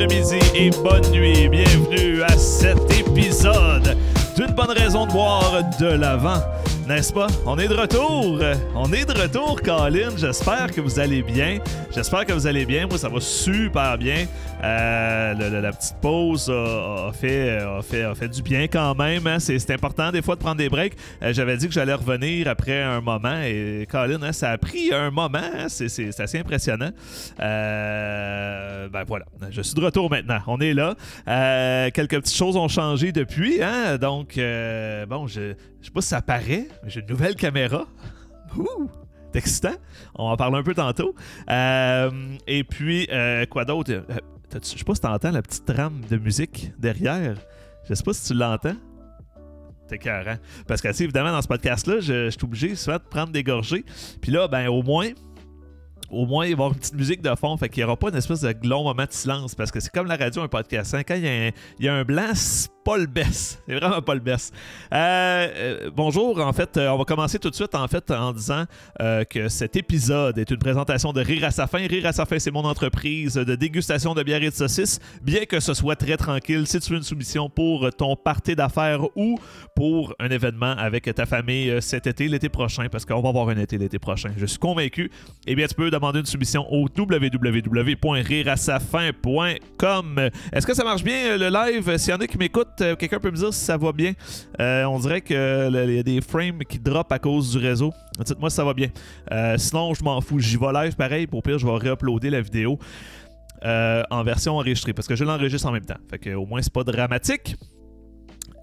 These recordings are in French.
après-midi et bonne nuit. Bienvenue à cet épisode d'une bonne raison de boire de l'avant. N'est-ce pas? On est de retour. On est de retour, Colin. J'espère que vous allez bien. Moi, ça va super bien. La petite pause a fait du bien quand même. Hein? C'est important des fois de prendre des breaks. J'avais dit que j'allais revenir après un moment et Colin, hein, ça a pris un moment. Hein? C'est assez impressionnant. Ben voilà, je suis de retour maintenant. On est là. Quelques petites choses ont changé depuis. Hein? Donc, bon, je sais pas si ça paraît, mais j'ai une nouvelle caméra. Ouh! C'est excitant. On en parle un peu tantôt. Et puis, quoi d'autre? Je sais pas si tu entends la petite trame de musique derrière. Je sais pas si tu l'entends. C'est écœurant. Parce que, évidemment, dans ce podcast-là, je suis obligé souvent de prendre des gorgées. Puis là, ben au moins, il va y avoir une petite musique de fond. Fait qu'il n'y aura pas une espèce de long moment de silence. Parce que c'est comme la radio, un podcast. Hein? Quand il y a un blanc, c'est pas le best. C'est vraiment pas le best. Bonjour. En fait, on va commencer tout de suite en disant que cet épisode est une présentation de Rire à sa fin. Rire à sa fin, c'est mon entreprise de dégustation de bière et de saucisses. Bien que ce soit très tranquille, si tu veux une soumission pour ton party d'affaires ou pour un événement avec ta famille cet été, l'été prochain, parce qu'on va avoir un été l'été prochain, je suis convaincu, eh bien, tu peux demander une soumission au www.rireasafin.com. Est-ce que ça marche bien le live? S'il y en a qui m'écoutent, quelqu'un peut me dire si ça va bien. On dirait qu'il y a des frames qui drop à cause du réseau. Dites-moi si ça va bien. Sinon, je m'en fous. J'y vais live pareil. Pour pire, je vais réuploader la vidéo en version enregistrée parce que je l'enregistre en même temps. Fait que au moins, c'est pas dramatique.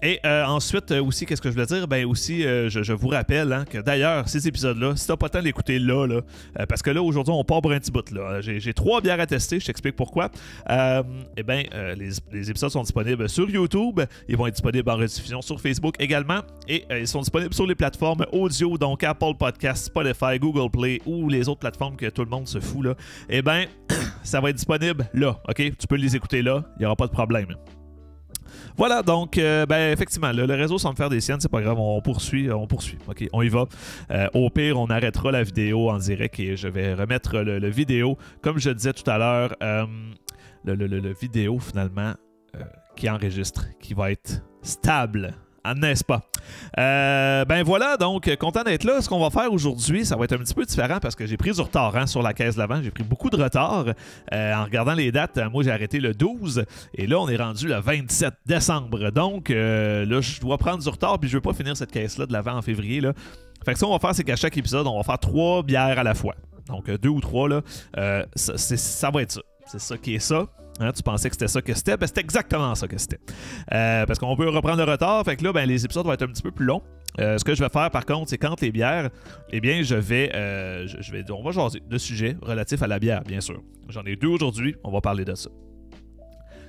Et ensuite, aussi, qu'est-ce que je voulais dire? Ben aussi, je vous rappelle hein, que d'ailleurs, ces épisodes-là, si t'as pas le temps de l'écouter là, parce que là, aujourd'hui, on part pour un petit bout. Là. J'ai 3 bières à tester, je t'explique pourquoi. Eh bien, les épisodes sont disponibles sur YouTube. Ils vont être disponibles en rediffusion sur Facebook également. Et ils sont disponibles sur les plateformes audio, donc Apple Podcasts, Spotify, Google Play ou les autres plateformes que tout le monde se fout. Là. Eh bien, ça va être disponible là, OK? Tu peux les écouter là, il n'y aura pas de problème. Voilà, donc, ben effectivement, le réseau sans me faire des siennes, c'est pas grave, on poursuit, ok, on y va. Au pire, on arrêtera la vidéo en direct et je vais remettre le vidéo, comme je disais tout à l'heure, le vidéo finalement qui enregistre, qui va être stable. Ah, n'est-ce pas? Ben voilà, donc content d'être là. Ce qu'on va faire aujourd'hui, ça va être un petit peu différent parce que j'ai pris du retard hein, sur la caisse de l'avant. J'ai pris beaucoup de retard. En regardant les dates, moi j'ai arrêté le 12 et là on est rendu le 27 décembre. Donc là je dois prendre du retard puis je veux pas finir cette caisse-là de l'avant en février. Là. Fait que ce qu'on va faire, c'est qu'à chaque épisode, on va faire 3 bières à la fois. Donc 2 ou 3, là, ça va être ça. C'est ça qui est ça. Hein, tu pensais que c'était ça que c'était? Ben, c'était exactement ça que c'était. Parce qu'on peut reprendre le retard. Fait que là, ben, les épisodes vont être un petit peu plus longs. Ce que je vais faire, par contre, c'est quand les bières, eh bien, on va jaser de sujets relatifs à la bière, bien sûr. J'en ai 2 aujourd'hui. On va parler de ça.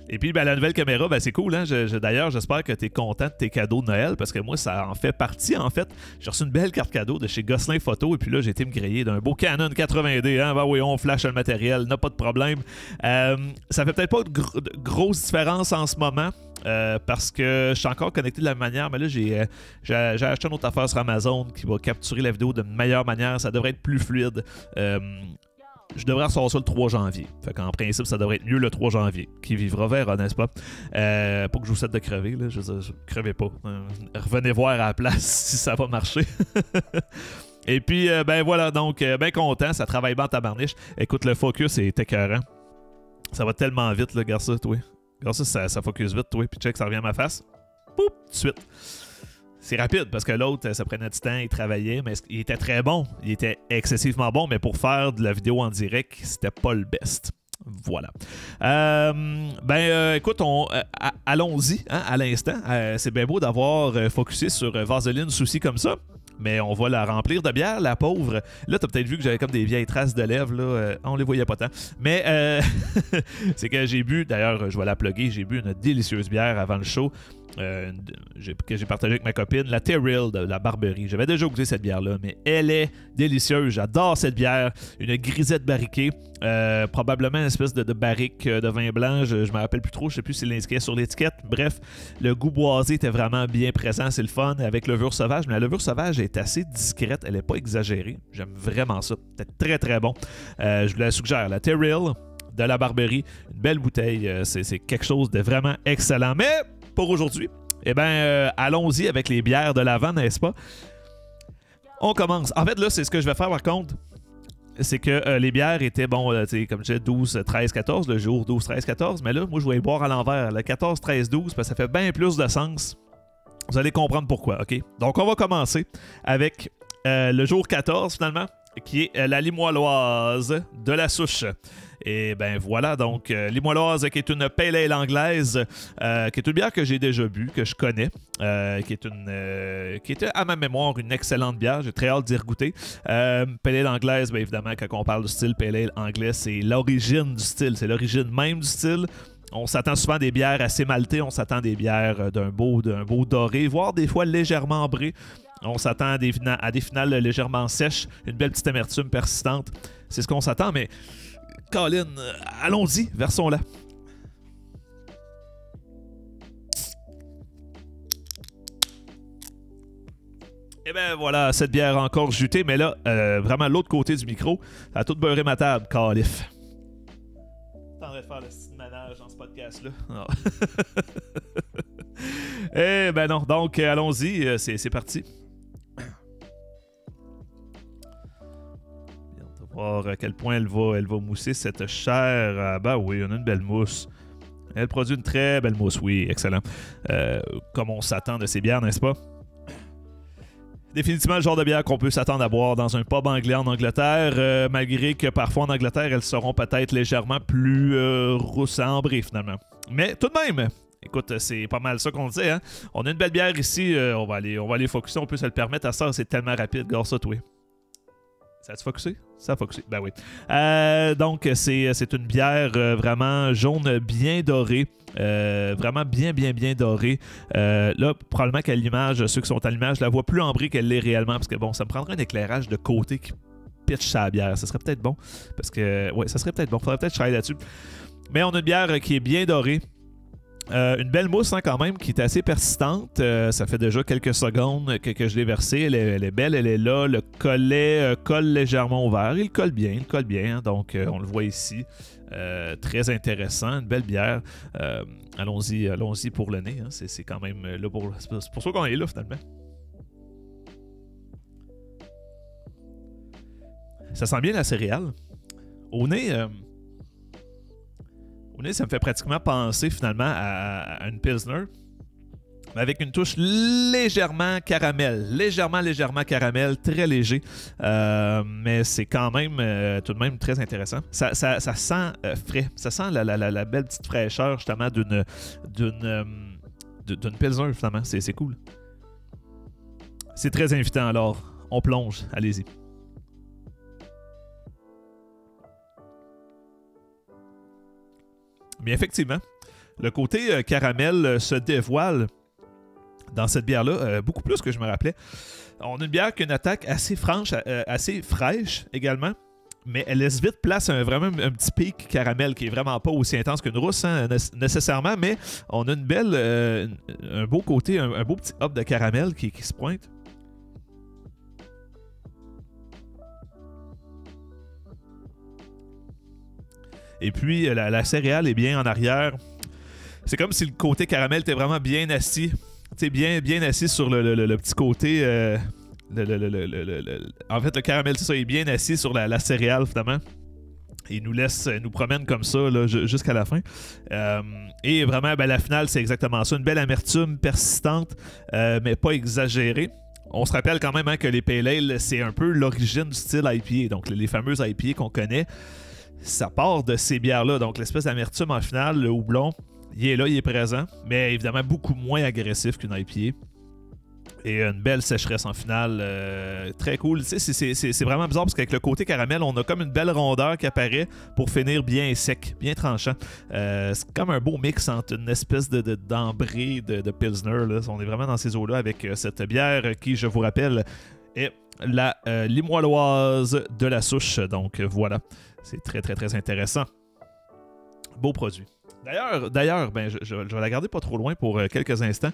Et puis, ben, la nouvelle caméra, ben, c'est cool. Hein? D'ailleurs, j'espère que tu es content de tes cadeaux de Noël parce que moi, ça en fait partie. En fait, j'ai reçu une belle carte cadeau de chez Gosselin Photo et puis là, j'ai été me griller d'un beau Canon 80D. Hein? Ben oui, on flash le matériel, n'a pas de problème. Ça fait peut-être pas de grosse différence en ce moment. Parce que je suis encore connecté de la même manière, mais là j'ai acheté une autre affaire sur Amazon qui va capturer la vidéo d'une meilleure manière. Ça devrait être plus fluide. Je devrais recevoir ça le 3 janvier. Fait qu'en principe, ça devrait être mieux le 3 janvier. Qui vivra verra, n'est-ce pas? Pas que je vous souhaite de crever, là. Je crevez pas. Revenez voir à la place si ça va marcher. Et puis, ben voilà, donc, ben content. Ça travaille bien en tabarniche. Écoute, le focus est écœurant. Ça va tellement vite, là. Regarde ça, toi. Regarde ça focus vite, toi. Puis check, ça revient à ma face. Poup, tout de suite. C'est rapide parce que l'autre, ça prenait du temps, il travaillait, mais il était très bon. Il était excessivement bon, mais pour faire de la vidéo en direct, c'était pas le best. Voilà. Écoute, allons-y hein, à l'instant. C'est bien beau d'avoir focusé sur Vaseline Souci comme ça. Mais on va la remplir de bière, la pauvre. Là, t'as peut-être vu que j'avais comme des vieilles traces de lèvres. Là. On les voyait pas tant. Mais c'est que j'ai bu, d'ailleurs, je vais la plugger, j'ai bu une délicieuse bière avant le show. Que j'ai partagé avec ma copine, la Terrill de la Barberie. J'avais déjà goûté cette bière-là, mais elle est délicieuse. J'adore cette bière. Une grisette barriquée. Probablement une espèce de barrique de vin blanc. Je me rappelle plus trop. Je sais plus s'il l'indiquait sur l'étiquette. Bref, le goût boisé était vraiment bien présent. C'est le fun avec levure sauvage. Mais la levure sauvage est assez discrète. Elle n'est pas exagérée. J'aime vraiment ça. C'est très très bon. Je vous la suggère. La Terrill. de la Barberie. Une belle bouteille. C'est quelque chose de vraiment excellent. Mais pour aujourd'hui, eh bien, allons-y avec les bières de l'Avent, n'est-ce pas? On commence. En fait, là, c'est ce que je vais faire par contre. C'est que les bières étaient, bon, comme je disais, 12, 13, 14, le jour 12, 13, 14. Mais là, moi, je vais les boire à l'envers. Le 14, 13, 12, parce que ça fait bien plus de sens. Vous allez comprendre pourquoi, OK? Donc, on va commencer avec le jour 14, finalement, qui est la Limoilloise de la Souche. Et ben voilà, donc Limoilloise qui est une pale ale anglaise, qui est une bière que j'ai déjà bu, que je connais, qui était à ma mémoire une excellente bière, j'ai très hâte d'y regoûter. Pale ale anglaise, bien évidemment, quand on parle du style pale ale anglais, c'est l'origine du style, c'est l'origine même du style. On s'attend souvent à des bières assez maltées, on s'attend à des bières d'un beau doré, voire des fois légèrement ambrées. On s'attend à des finales légèrement sèches, une belle petite amertume persistante. C'est ce qu'on s'attend, mais Colin, allons-y, versons-la. Et ben voilà, cette bière encore jutée, mais là, vraiment l'autre côté du micro, elle a tout beurré ma table, calif. T'en de faire le style manage dans ce podcast-là. Eh ben non, donc allons-y, c'est parti. Voir à quel point elle va mousser cette chair. Ben oui, on a une belle mousse. Elle produit une très belle mousse, oui, excellent. Comme on s'attend de ces bières, n'est-ce pas? Définitivement le genre de bière qu'on peut s'attendre à boire dans un pub anglais en Angleterre, malgré que parfois en Angleterre, elles seront peut-être légèrement plus ambrées finalement. Mais tout de même, écoute, c'est pas mal ça qu'on dit, hein? On a une belle bière ici, on va aller focusser, on peut se le permettre à ça, c'est tellement rapide, gars ça, toi. Ça a-tu focusé? Ça a focusé, ben oui. Donc, c'est une bière vraiment jaune bien dorée. Vraiment bien dorée. Là, probablement qu'à l'image, ceux qui sont à l'image, je la vois plus ambrée qu'elle l'est réellement. Parce que bon, ça me prendrait un éclairage de côté qui pitch sa bière. Ça serait peut-être bon. Parce que, ouais, ça serait peut-être bon. Faudrait peut-être que je travaille là-dessus. Mais on a une bière qui est bien dorée. Une belle mousse hein, quand même qui est assez persistante. Ça fait déjà quelques secondes que je l'ai versée. Elle est belle, elle est là. Le collet colle légèrement au verre. Il colle bien, hein, donc on le voit ici. Très intéressant, une belle bière. Allons-y pour le nez. Hein. C'est quand même là c'est pour ça qu'on est là finalement. Ça sent bien la céréale. Au nez... ça me fait pratiquement penser finalement à une Pilsner, mais avec une touche légèrement caramel. Légèrement caramel, très léger. Mais c'est quand même tout de même très intéressant. Ça sent frais. Ça sent la belle petite fraîcheur justement d'une Pilsner finalement. C'est cool. C'est très invitant alors. On plonge. Allez-y. Mais effectivement, le côté caramel se dévoile dans cette bière-là, beaucoup plus que je me rappelais. On a une bière qui a une attaque assez franche, assez fraîche également, mais elle laisse vite place à vraiment un petit pic caramel qui est vraiment pas aussi intense qu'une rousse hein, nécessairement, mais on a une belle, un beau côté, un beau petit hop de caramel qui se pointe. Et puis, la céréale est bien en arrière. C'est comme si le côté caramel était vraiment bien assis. Tu sais, bien assis sur le petit côté... En fait, le caramel, c'est ça, est bien assis sur la céréale, finalement. Il nous promène comme ça là, jusqu'à la fin. Et vraiment, ben, la finale, c'est exactement ça. Une belle amertume persistante, mais pas exagérée. On se rappelle quand même hein, que les Pale Ale, c'est un peu l'origine du style IPA. Donc, les fameuses IPA qu'on connaît. Ça part de ces bières-là. Donc, l'espèce d'amertume en finale, le houblon, il est là, il est présent, mais évidemment beaucoup moins agressif qu'une IPA. Et une belle sécheresse en finale, très cool. Tu sais, c'est vraiment bizarre parce qu'avec le côté caramel, on a comme une belle rondeur qui apparaît pour finir bien sec, bien tranchant. C'est comme un beau mix entre une espèce d'ambré de Pilsner. Là. On est vraiment dans ces eaux-là avec cette bière qui, je vous rappelle, est la Limoilloise de la Souche. Donc voilà. C'est très, très, très intéressant. Beau produit. D'ailleurs, ben, je vais la garder pas trop loin pour quelques instants.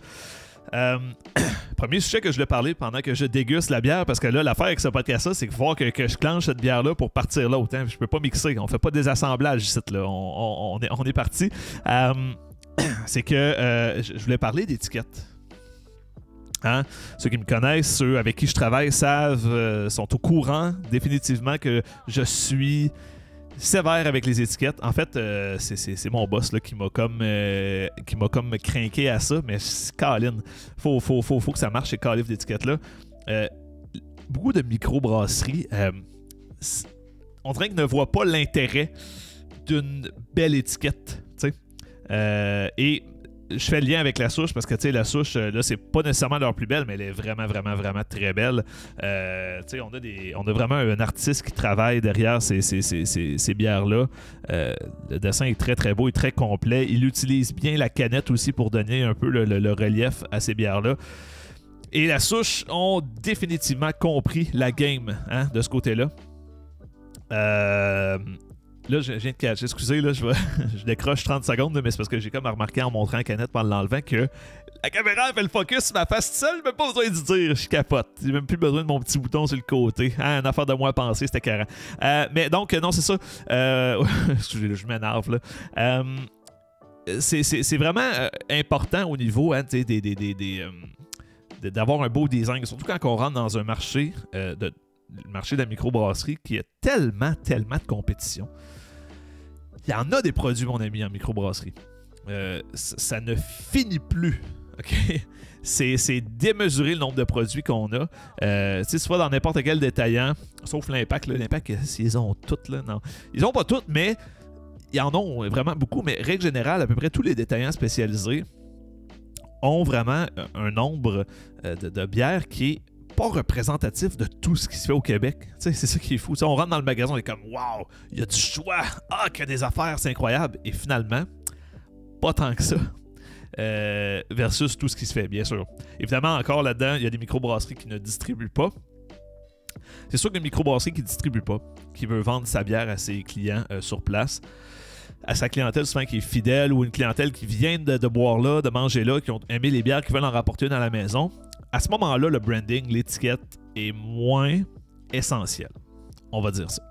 Premier sujet que je voulais parler pendant que je déguste la bière, parce que là, l'affaire avec ce podcast-là, c'est qu'il faut que je clenche cette bière-là pour partir l'autre. Hein. Je peux pas mixer. On fait pas des assemblages ici. Là. On est parti. C'est que je voulais parler d'étiquettes. Hein? Ceux qui me connaissent, ceux avec qui je travaille savent, sont au courant définitivement que je suis sévère avec les étiquettes. En fait, c'est mon boss là, qui m'a comme crinqué à ça, mais Colin, faut que ça marche ces califs d'étiquettes là. Beaucoup de microbrasseries, on dirait qu'ils ne voient pas l'intérêt d'une belle étiquette, tu sais. Et je fais le lien avec la souche parce que, tu sais, la souche, là, c'est pas nécessairement leur plus belle, mais elle est vraiment, vraiment, vraiment très belle. Tu sais, on a vraiment un artiste qui travaille derrière ces bières-là. Le dessin est très, très beau et très complet. Il utilise bien la canette aussi pour donner un peu le relief à ces bières-là. Et la souche ont définitivement compris la game, hein, de ce côté-là. Là, je viens de catcher. Excusez, là, je décroche 30 secondes, mais c'est parce que j'ai comme remarqué en montrant la canette pendant l'enlevant que la caméra fait le focus sur ma face seule. J'ai même pas besoin d'y dire. Je capote. J'ai même plus besoin de mon petit bouton sur le côté. Hein, une affaire de moi à penser, c'était carré. Mais donc, non, c'est ça. Excusez, je m'énerve, là. C'est vraiment important au niveau hein, d'avoir un beau design. Surtout quand on rentre dans un marché le marché de la microbrasserie qui a tellement de compétition. Il y en a des produits, mon ami, en microbrasserie. Ça ne finit plus. Okay? C'est démesuré le nombre de produits qu'on a. Tu sais, tu vas dans n'importe quel détaillant, sauf l'Impact. L'Impact, ils ont toutes. Là, non. Ils ont pas toutes, mais ils en ont vraiment beaucoup. Mais règle générale, à peu près tous les détaillants spécialisés ont vraiment un nombre de bières qui est pas représentatif de tout ce qui se fait au Québec. C'est ça qui est fou. T'sais, on rentre dans le magasin, on est comme « Wow, il y a du choix! Ah, qu'il y a des affaires, c'est incroyable! » Et finalement, pas tant que ça. Versus tout ce qui se fait, bien sûr. Évidemment, encore là-dedans, il y a des microbrasseries qui ne distribuent pas. C'est sûr qu'une microbrasserie qui ne distribue pas, qui veut vendre sa bière à ses clients sur place, à sa clientèle souvent qui est fidèle ou une clientèle qui vient de boire là, de manger là, qui ont aimé les bières, qui veulent en rapporter une à la maison, à ce moment-là, le branding, l'étiquette est moins essentiel. On va dire ça.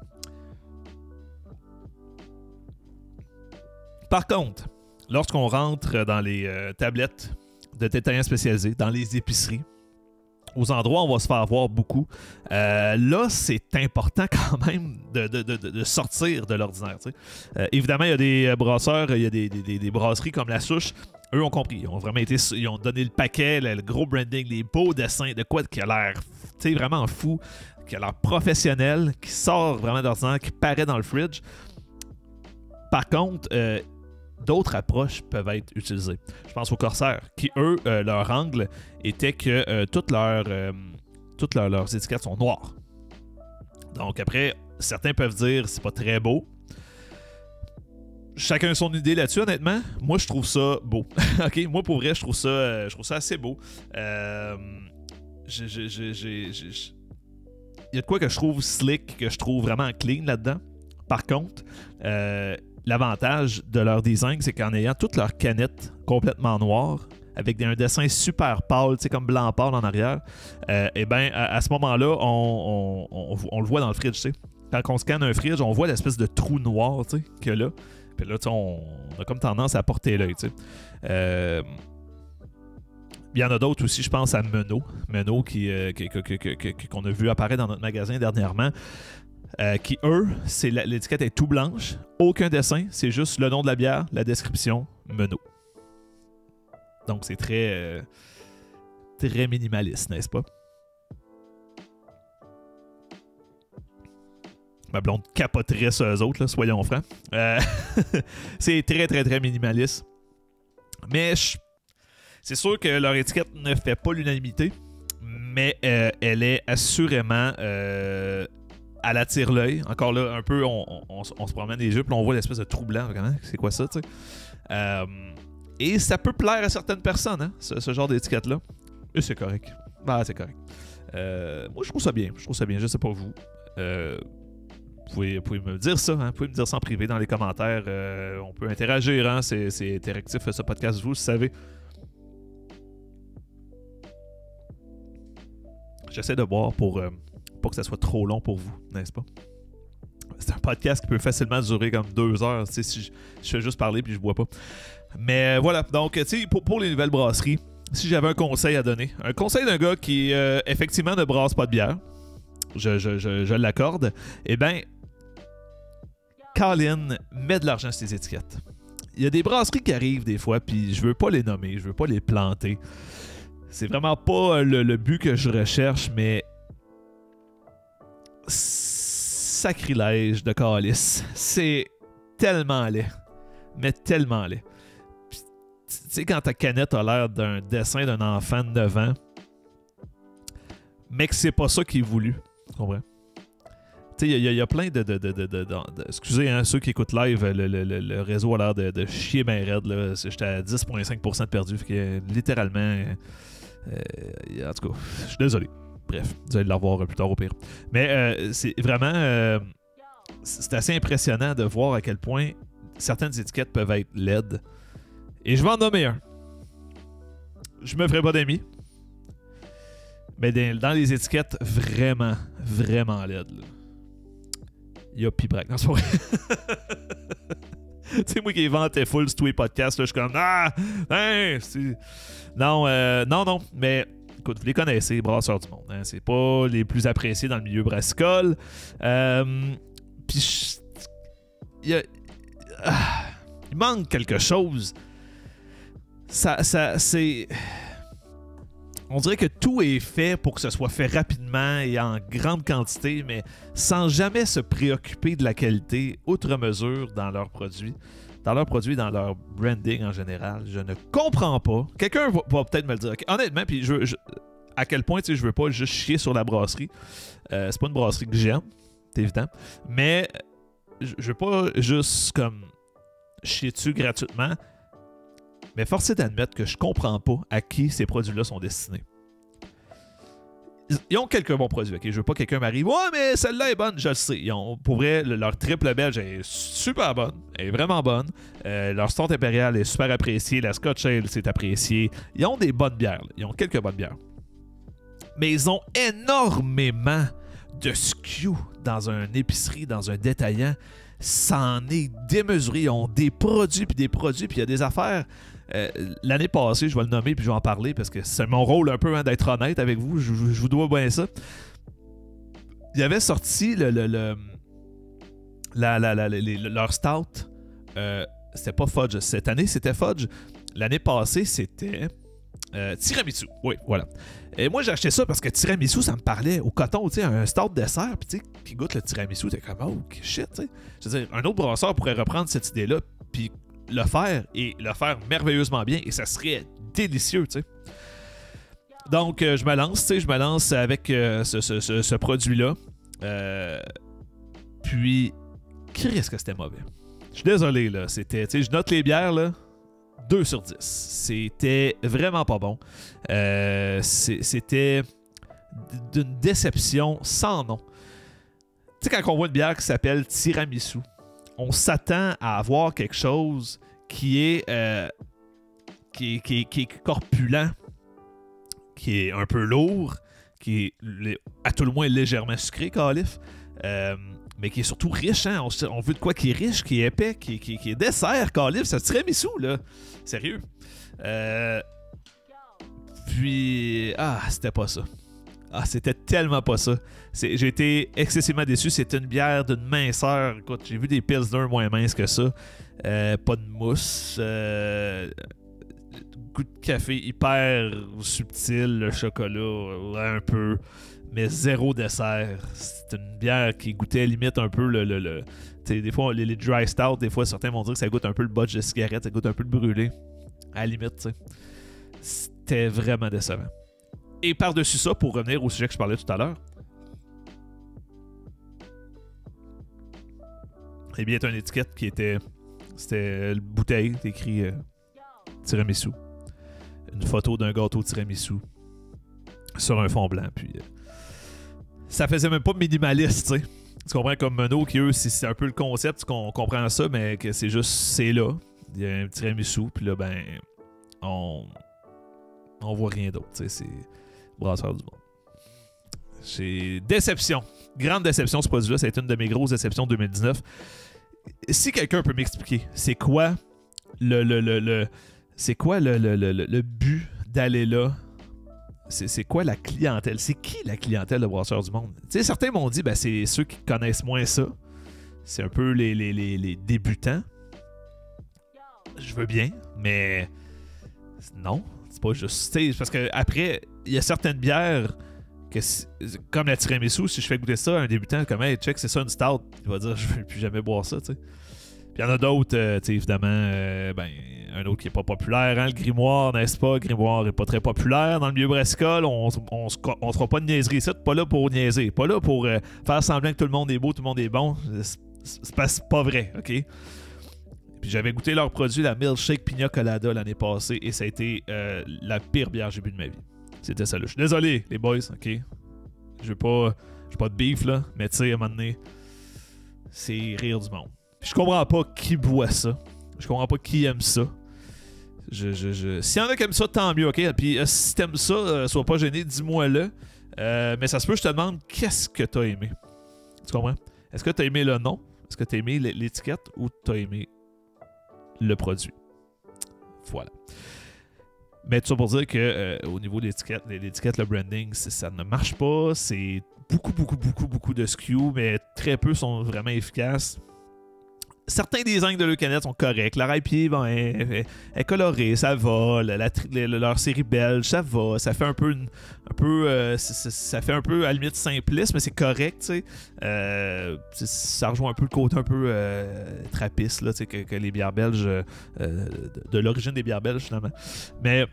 Par contre, lorsqu'on rentre dans les tablettes de détaillants spécialisés, dans les épiceries, aux endroits où on va se faire voir beaucoup, là, c'est important quand même de sortir de l'ordinaire. Évidemment, il y a des brasseurs, il y a des brasseries comme La Souche. Eux ont compris. Ils ont donné le paquet, le gros branding, les beaux dessins, de quoi qui a l'air vraiment fou, qui a l'air professionnel, qui sort vraiment d'ordinaire, qui paraît dans le fridge. Par contre, d'autres approches peuvent être utilisées. Je pense aux Corsair, qui, eux, leur angle était que toutes leurs étiquettes sont noires. Donc après, certains peuvent dire c'est pas très beau. Chacun son idée là-dessus, honnêtement. Moi, je trouve ça beau. OK? Moi, pour vrai, je trouve ça assez beau. Il y a de quoi que je trouve slick, que je trouve vraiment clean là-dedans. Par contre, l'avantage de leur design, c'est qu'en ayant toutes leurs canettes complètement noires, avec un dessin super pâle, comme blanc pâle en arrière, et bien, à ce moment-là, on le voit dans le fridge, tu sais. Quand on scanne un fridge, on voit l'espèce de trou noir, tu sais, qu'il y a là. Puis là, on a comme tendance à porter l'œil, tu sais. Il y en a d'autres aussi, je pense à Menot. Menot qu'on a vu apparaître dans notre magasin dernièrement. Qui, eux, l'étiquette est tout blanche, aucun dessin, c'est juste le nom de la bière, la description, Menot. Donc, c'est très minimaliste, n'est-ce pas? Ma blonde capoterait sur eux autres, là, soyons francs. C'est très minimaliste. Mais c'est sûr que leur étiquette ne fait pas l'unanimité, mais elle est assurément... elle attire l'œil. Encore là, un peu, on se promène les yeux, puis on voit l'espèce de trou blanc. C'est quoi ça, tu sais? Et ça peut plaire à certaines personnes, hein, ce genre d'étiquette-là. Et c'est correct. Ah, c'est correct. Moi, je trouve ça bien. Je sais pas vous. Vous pouvez me dire ça, hein? Vous pouvez me dire ça en privé dans les commentaires. On peut interagir, hein? C'est interactif ce podcast, vous savez. j'essaie de boire pour pas que ça soit trop long pour vous, n'est-ce pas? C'est un podcast qui peut facilement durer comme 2 heures, tu sais, si je fais juste parler puis je bois pas. Mais voilà, donc, tu sais, pour les nouvelles brasseries, si j'avais un conseil à donner, un conseil d'un gars qui, effectivement, ne brasse pas de bière, je l'accorde, eh bien, Colin met de l'argent sur les étiquettes. Il y a des brasseries qui arrivent des fois, puis je veux pas les nommer, je veux pas les planter. C'est vraiment pas le but que je recherche, mais sacrilège de calice. C'est tellement laid. Mais tellement laid. Tu sais, quand ta canette a l'air d'un dessin d'un enfant de 9 ans, mais que c'est pas ça qui est voulu. Tu comprends? Tu sais, il y a plein excusez, hein, ceux qui écoutent live, le réseau a l'air de chier ben raide. J'étais à 10,5% de perdu. Fait que littéralement... en tout cas, je suis désolé. Bref, vous allez le revoir plus tard au pire. Mais c'est vraiment... c'est assez impressionnant de voir à quel point certaines étiquettes peuvent être laides. Et je vais en nommer un. Je me ferai pas d'amis. Mais dans les étiquettes vraiment, vraiment laides, là, il y a Pibrac. Non, c'est pas vrai. Tu sais, moi qui ai vanté full sur tous les podcasts, là, je suis comme ah! Hein, non, mais écoute, vous les connaissez, Brasseurs du Monde. Hein, c'est pas les plus appréciés dans le milieu brassicole. Puis, il manque quelque chose. C'est... On dirait que tout est fait pour que ce soit fait rapidement et en grande quantité, mais sans jamais se préoccuper de la qualité outre mesure dans leurs produits. Dans leurs produits, dans leur branding en général. Je ne comprends pas. Quelqu'un va peut-être me le dire. Okay. Honnêtement, puis à quel point je veux pas juste chier sur la brasserie. C'est pas une brasserie que j'aime, c'est évident. Mais je veux pas juste comme chier dessus gratuitement. Mais force est d'admettre que je comprends pas à qui ces produits-là sont destinés. Ils ont quelques bons produits, ok? Je veux pas que quelqu'un m'arrive. Ouais, mais celle-là est bonne, je le sais. Pour vrai, leur triple belge est super bonne. Elle est vraiment bonne. Leur Stout impérial est super apprécié. La Scotch Ale, c'est apprécié. Ils ont des bonnes bières. Là. Ils ont quelques bonnes bières. Mais ils ont énormément de SKU dans une épicerie, dans un détaillant. Ça en est démesuré. Ils ont des produits, puis il y a des affaires. L'année passée, je vais le nommer puis je vais en parler parce que c'est mon rôle un peu hein, d'être honnête avec vous. Je vous dois bien ça. Il avait sorti leur stout. C'était pas Fudge. Cette année, c'était Fudge. L'année passée, c'était tiramisu. Oui, voilà. Et moi, j'ai acheté ça parce que tiramisu, ça me parlait au coton, tu sais, un stout dessert, puis tu sais, qui goûte le tiramisu, t'es comme, oh, shit, tu sais. Je veux dire, un autre brasseur pourrait reprendre cette idée-là, puis le faire merveilleusement bien, et ça serait délicieux, tu sais. Donc, je me lance avec ce produit-là. Puis, qu'est-ce que c'était mauvais. Je suis désolé, là. C'était, tu sais, je note les bières, là. 2 sur 10. C'était vraiment pas bon. C'était d'une déception sans nom. Tu sais, quand on voit une bière qui s'appelle tiramisu, on s'attend à avoir quelque chose qui est corpulent, qui est un peu lourd, qui est à tout le moins légèrement sucré, calif, mais qui est surtout riche. Hein? On veut de quoi qui est riche, qui est épais, qui est dessert, calif. Ça tiramisu, là. Sérieux. Puis, c'était pas ça. C'était tellement pas ça. J'ai été excessivement déçu. C'est une bière d'une minceur. Écoute, j'ai vu des pilsner moins minces que ça. Pas de mousse. Goût de café hyper subtil. Le chocolat, un peu. Mais zéro dessert. C'est une bière qui goûtait limite un peu des fois, les dry stout, des fois, certains vont dire que ça goûte un peu le botch de cigarette. Ça goûte un peu le brûlé. À la limite, tu sais. C'était vraiment décevant. Et par-dessus ça, pour revenir au sujet que je parlais tout à l'heure, eh bien, t'as une étiquette qui était... C'était une bouteille, écrit tiramisu. Une photo d'un gâteau tiramisu sur un fond blanc. Puis ça faisait même pas minimaliste, tu sais. Tu comprends comme Menot, qui eux, c'est un peu le concept, qu'on comprend ça, mais que c'est juste, c'est là. Il y a un tiramisu, puis là, ben, on voit rien d'autre, tu sais. C'est Brasseurs du Monde. Ouais. Déception. Grande déception, ce produit-là. Ça a été une de mes grosses déceptions 2019. Si quelqu'un peut m'expliquer, c'est quoi c'est quoi le but d'aller là? C'est quoi la clientèle? C'est qui la clientèle de Brasseurs du Monde? Tu sais, certains m'ont dit, ben, c'est ceux qui connaissent moins ça. C'est un peu les débutants. Je veux bien, mais non, c'est pas juste. T'sais, parce que après, il y a certaines bières que comme la tiramisu, si je fais goûter ça à un débutant, comme hey, check, c'est ça une stout, il va dire je veux plus jamais boire ça, tu sais. Puis il y en a d'autres, évidemment, ben, un autre qui est pas populaire, hein, le grimoire, n'est-ce pas? Le grimoire est pas très populaire dans le milieu brassicole, on se fera pas de niaiserie ici, pas là pour niaiser, pas là pour faire semblant que tout le monde est beau, tout le monde est bon, c'est pas vrai, ok? Puis j'avais goûté leur produit, la Milkshake Pina Colada, l'année passée, et ça a été la pire bière que j'ai bu de ma vie. C'était ça là. Je suis désolé, les boys, ok? J'ai pas de beef, là, mais tu sais, à un moment donné, c'est rire du monde. Puis je comprends pas qui boit ça. Je comprends pas qui aime ça. S'il y en a qui aiment ça, tant mieux, ok? Puis si t'aimes ça, sois pas gêné, dis-moi-le. Mais ça se peut, je te demande, qu'est-ce que t'as aimé? Tu comprends? Est-ce que t'as aimé le nom? Est-ce que t'as aimé l'étiquette? Ou t'as aimé le produit? Voilà. Mais tout ça pour dire que au niveau de l'étiquette, le branding, ça ne marche pas. C'est beaucoup de SKU, mais très peu sont vraiment efficaces. Certains designs de leur canette sont corrects. La raille-pied est colorée, ça va. Leur série belge, ça va. Ça fait un peu ça fait un peu à la limite simpliste, mais c'est correct, tu sais. Ça rejoint un peu le côté un peu trappiste là, que les bières belges, de l'origine des bières belges finalement. Mais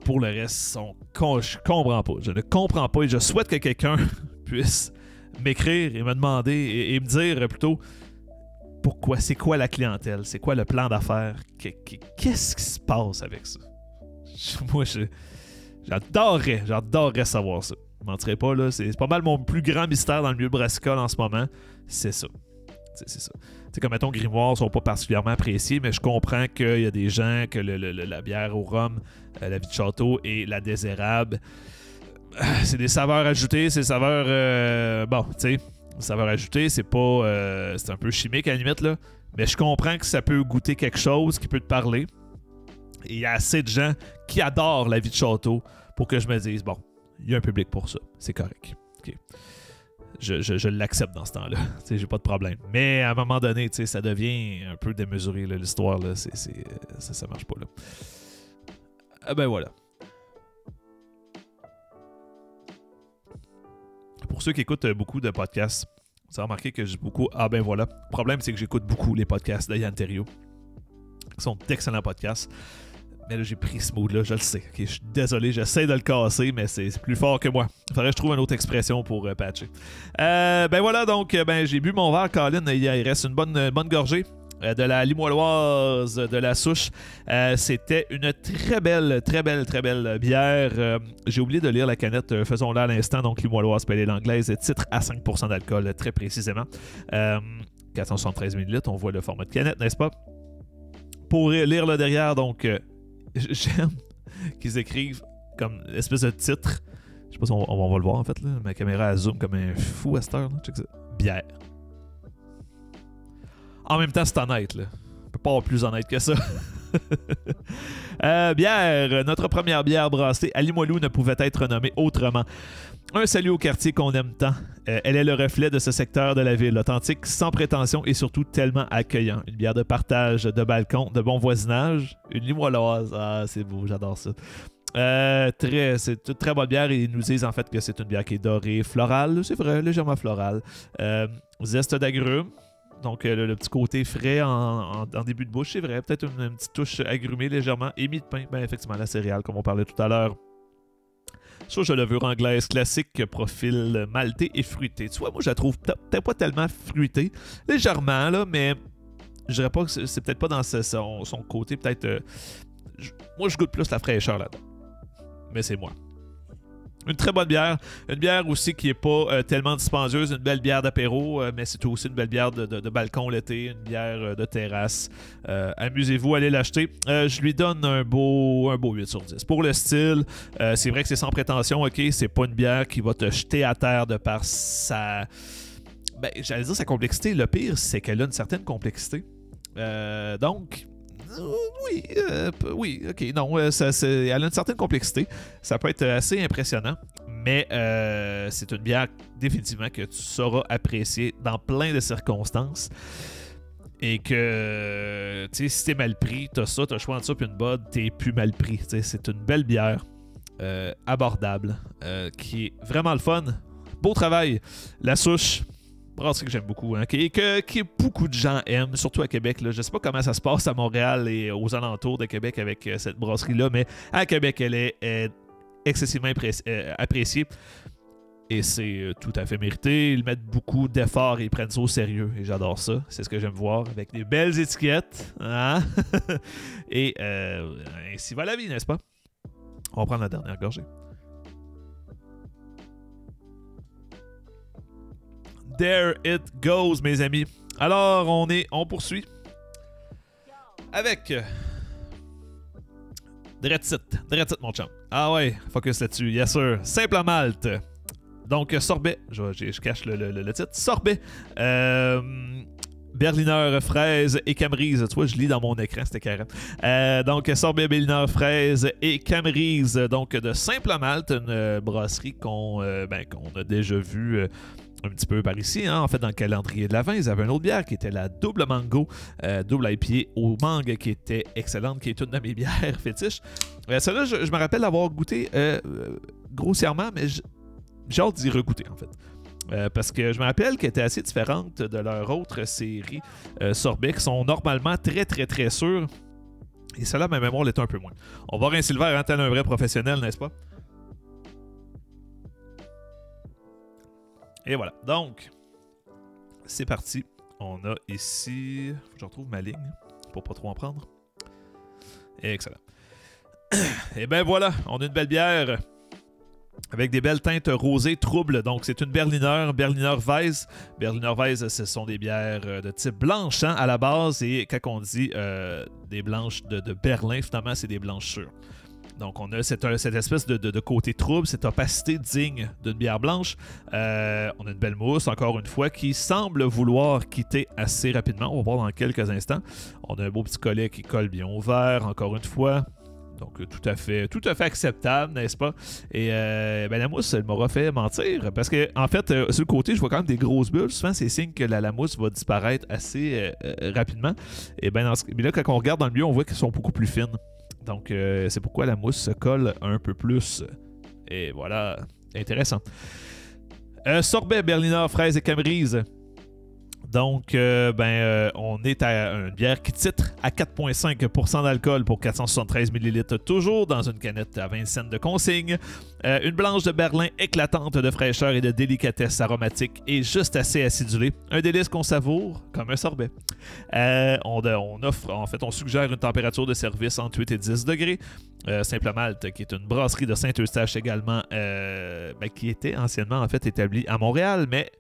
pour le reste, je comprends pas. Je ne comprends pas et je souhaite que quelqu'un puisse m'écrire et me demander et me dire plutôt pourquoi, c'est quoi la clientèle, c'est quoi le plan d'affaires, qu'est-ce qui se passe avec ça. Moi, j'adorerais savoir ça. Je mentirais pas, là. C'est pas mal mon plus grand mystère dans le milieu brassicole en ce moment. C'est ça. C'est ça. Tu sais, comme mettons, Grimoire sont pas particulièrement appréciés, mais je comprends qu'il y a des gens que la bière au rhum, la vie de château et la désérable, c'est des saveurs ajoutées, c'est des saveurs bon, tu sais, saveurs ajoutées, c'est pas c'est un peu chimique à la limite là, mais je comprends que ça peut goûter quelque chose qui peut te parler. Et il y a assez de gens qui adorent la vie de château pour que je me dise bon, il y a un public pour ça, c'est correct. OK. Je l'accepte dans ce temps-là. J'ai pas de problème. Mais à un moment donné, ça devient un peu démesuré, là, l'histoire. Là, ça marche pas. Là. Ah ben voilà. Pour ceux qui écoutent beaucoup de podcasts, vous avez remarqué que j'ai beaucoup... Ah ben voilà. Le problème, c'est que j'écoute beaucoup les podcasts de Yann Terriot, qui sont d'excellents podcasts. Mais là, j'ai pris ce mood-là, je le sais. Okay, je suis désolé, j'essaie de le casser, mais c'est plus fort que moi. Il faudrait que je trouve une autre expression pour patcher. Ben voilà, donc, j'ai bu mon verre, Colin. Il reste une bonne gorgée de la Limoilloise de la Souche. C'était une très belle bière. J'ai oublié de lire la canette. Faisons-la à l'instant. Donc, Limoilloise, pelée l'anglaise, titre à 5% d'alcool, très précisément. 473 ml, on voit le format de canette, n'est-ce pas? Pour lire là derrière, donc... j'aime qu'ils écrivent comme espèce de titre. Je sais pas si on va le voir en fait. Là. Ma caméra elle zoom comme un fou à cette heure. Là. Check ça. Bière. En même temps, c'est honnête. Là. On peut pas avoir plus honnête que ça. Bière. Notre première bière brassée à Limoilou ne pouvait être nommée autrement. Un salut au quartier qu'on aime tant. Elle est le reflet de ce secteur de la ville, authentique, sans prétention et surtout tellement accueillant. Une bière de partage, de balcon, de bon voisinage. Une Limoilloise. Ah, c'est beau, j'adore ça. C'est une très bonne bière et ils nous disent en fait que c'est une bière qui est dorée, florale, c'est vrai, légèrement florale. Zeste d'agrumes. Donc, le petit côté frais en début de bouche, c'est vrai. Peut-être une petite touche agrumée légèrement. Et mie de pain, ben effectivement, la céréale, comme on parlait tout à l'heure. Sur la levure anglaise classique, profil maltais et fruité. Tu vois, moi, je la trouve peut-être pas tellement fruitée. Légèrement, là, mais je dirais pas que c'est peut-être pas dans son côté, peut-être... moi, je goûte plus la fraîcheur là-dedans. Mais c'est moi. Une très bonne bière. Une bière aussi qui n'est pas tellement dispendieuse. Une belle bière d'apéro, mais c'est aussi une belle bière de balcon l'été. Une bière de terrasse. Amusez-vous, allez l'acheter. Je lui donne un beau 8 sur 10. Pour le style, c'est vrai que c'est sans prétention, ok? C'est pas une bière qui va te jeter à terre de par sa... Ben, j'allais dire sa complexité. Le pire, c'est qu'elle a une certaine complexité. Donc... oui, ok, non, elle a une certaine complexité. Ça peut être assez impressionnant, mais c'est une bière définitivement que tu sauras apprécier dans plein de circonstances. Et que, tu sais, si t'es mal pris, t'as ça, t'as le choix entre ça puis une bod, t'es plus mal pris. C'est une belle bière, abordable, qui est vraiment le fun. Beau travail. La souche. Brasserie que j'aime beaucoup, hein, que beaucoup de gens aiment, surtout à Québec. Là. Je ne sais pas comment ça se passe à Montréal et aux alentours de Québec avec cette brasserie-là, mais à Québec, elle est excessivement appréciée. Et c'est tout à fait mérité. Ils mettent beaucoup d'efforts et ils prennent ça au sérieux. Et j'adore ça. C'est ce que j'aime voir, avec des belles étiquettes. Hein? Et ainsi va la vie, n'est-ce pas? On va prendre la dernière gorgée. There it goes, mes amis. Alors, on poursuit avec Dreadsit, mon chum. Ah ouais, focus là-dessus, yes sir. Simple Malte. Donc, sorbet, je cache le titre. Sorbet, Berliner fraise et camerise. Tu vois, je lis dans mon écran, c'était carré. Donc, sorbet, Berliner fraise et camerise. Donc, de Simple Malte, une brasserie qu'on a déjà vue un petit peu par ici, hein. En fait, dans le calendrier de l'Avent, ils avaient une autre bière qui était la double mango, double IPA au mangue, qui était excellente, qui est une de mes bières fétiches. Celle-là, je me rappelle l'avoir goûté grossièrement, mais j'ai hâte d'y regoûter, en fait. Parce que je me rappelle qu'elle était assez différente de leur autre série sorbet, qui sont normalement très, très, très sûrs. Et celle-là, ma mémoire l'était un peu moins. On va rincer le verre en tel un vrai professionnel, n'est-ce pas? Et voilà. Donc, c'est parti. On a ici... Faut que je retrouve ma ligne pour pas trop en prendre. Excellent. Et ben voilà, on a une belle bière avec des belles teintes rosées troubles. Donc, c'est une Berliner Weiss. Berliner Weiss, ce sont des bières de type blanche, hein, à la base. Et quand on dit des blanches de Berlin, finalement, c'est des blanches sûres. Donc, on a cette espèce de côté trouble, cette opacité digne d'une bière blanche. On a une belle mousse, encore une fois, qui semble vouloir quitter assez rapidement. On va voir dans quelques instants. On a un beau petit collet qui colle bien au verre, encore une fois. Donc, tout à fait acceptable, n'est-ce pas? Et la mousse, elle m'aura fait mentir. Parce que, en fait, sur le côté, je vois quand même des grosses bulles. Souvent, c'est signe que la mousse va disparaître assez rapidement. Et bien, mais là, quand on regarde dans le milieu, on voit qu'elles sont beaucoup plus fines. Donc, c'est pourquoi la mousse se colle un peu plus. Et voilà, intéressant. Sorbet, Berliner, fraise et camerise. Donc, on est à une bière qui titre à 4,5% d'alcool pour 473 ml, toujours dans une canette à 20 cents de consigne. Une blanche de Berlin éclatante de fraîcheur et de délicatesse aromatique et juste assez acidulée. Un délice qu'on savoure comme un sorbet. On suggère une température de service entre 8 et 10 degrés. Simple Malte, qui est une brasserie de Saint-Eustache également, qui était anciennement en fait établie à Montréal, mais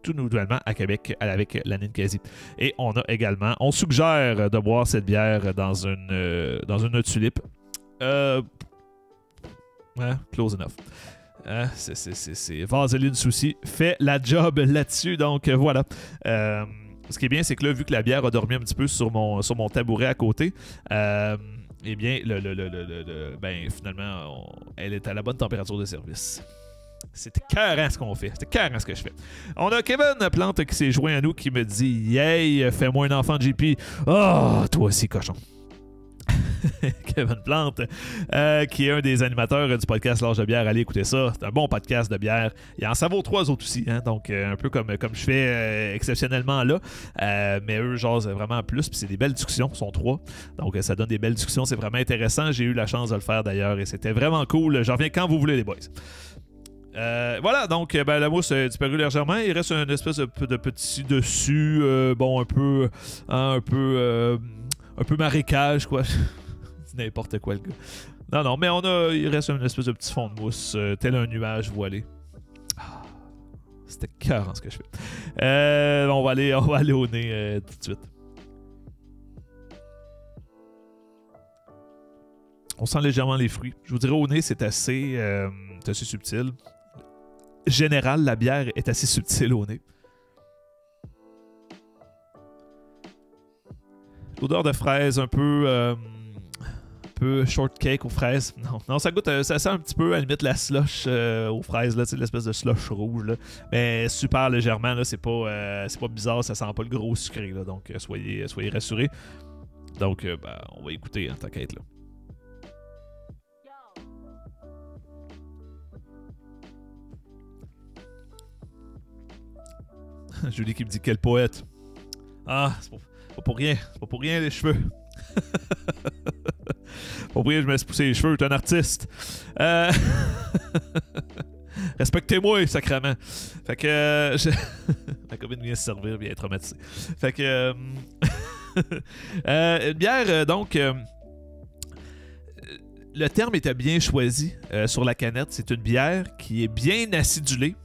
tout nouvellement à Québec avec la Ninkasi. Et on suggère de boire cette bière dans une tulipe. Close enough. C'est Vaseline Souci fait la job là-dessus, donc voilà. Ce qui est bien, c'est que là, vu que la bière a dormi un petit peu sur mon tabouret à côté, eh bien, finalement, elle est à la bonne température de service. C'était carré ce qu'on fait. C'était carré ce que je fais. On a Kevin Plante qui s'est joint à nous qui me dit « Yay, fais-moi un enfant de JP. » Oh, toi aussi, cochon. Kevin Plante, qui est un des animateurs du podcast L'Âge de bière. Allez écouter ça. C'est un bon podcast de bière. Il en savoure 3 autres aussi. Hein? Donc, un peu comme je fais exceptionnellement là. Mais eux, genre, c'est vraiment plus. Puis c'est des belles discussions. Ils sont 3. Donc, ça donne des belles discussions. C'est vraiment intéressant. J'ai eu la chance de le faire d'ailleurs. Et c'était vraiment cool. J'en reviens quand vous voulez, les boys. Voilà, donc la mousse a disparu légèrement. Il reste une espèce de petit dessus, un peu marécage, quoi. C'est n'importe quoi, le gars. Non, non, mais il reste une espèce de petit fond de mousse, tel un nuage voilé. Ah, c'était cœur ce que je fais. On va aller au nez tout de suite. On sent légèrement les fruits. Je vous dirais au nez, c'est assez subtil. Général, la bière est assez subtile au nez. L'odeur de fraise un peu shortcake aux fraises. Non, ça goûte, ça sent un petit peu à la limite la slush aux fraises, là, l'espèce de slush rouge. Là. Mais super légèrement, là, c'est pas bizarre, ça sent pas le gros sucré. Là, donc soyez rassurés. Donc on va écouter, hein, t'inquiète là. Julie qui me dit quel poète. Ah, c'est pas pour rien. C'est pas pour rien les cheveux. Pas pour rien je me suis poussé les cheveux, t'es un artiste. Respectez-moi, sacrément. Fait que ma copine vient se servir, bien traumatisée. Fait que une bière, donc le terme était bien choisi sur la canette. C'est une bière qui est bien acidulée,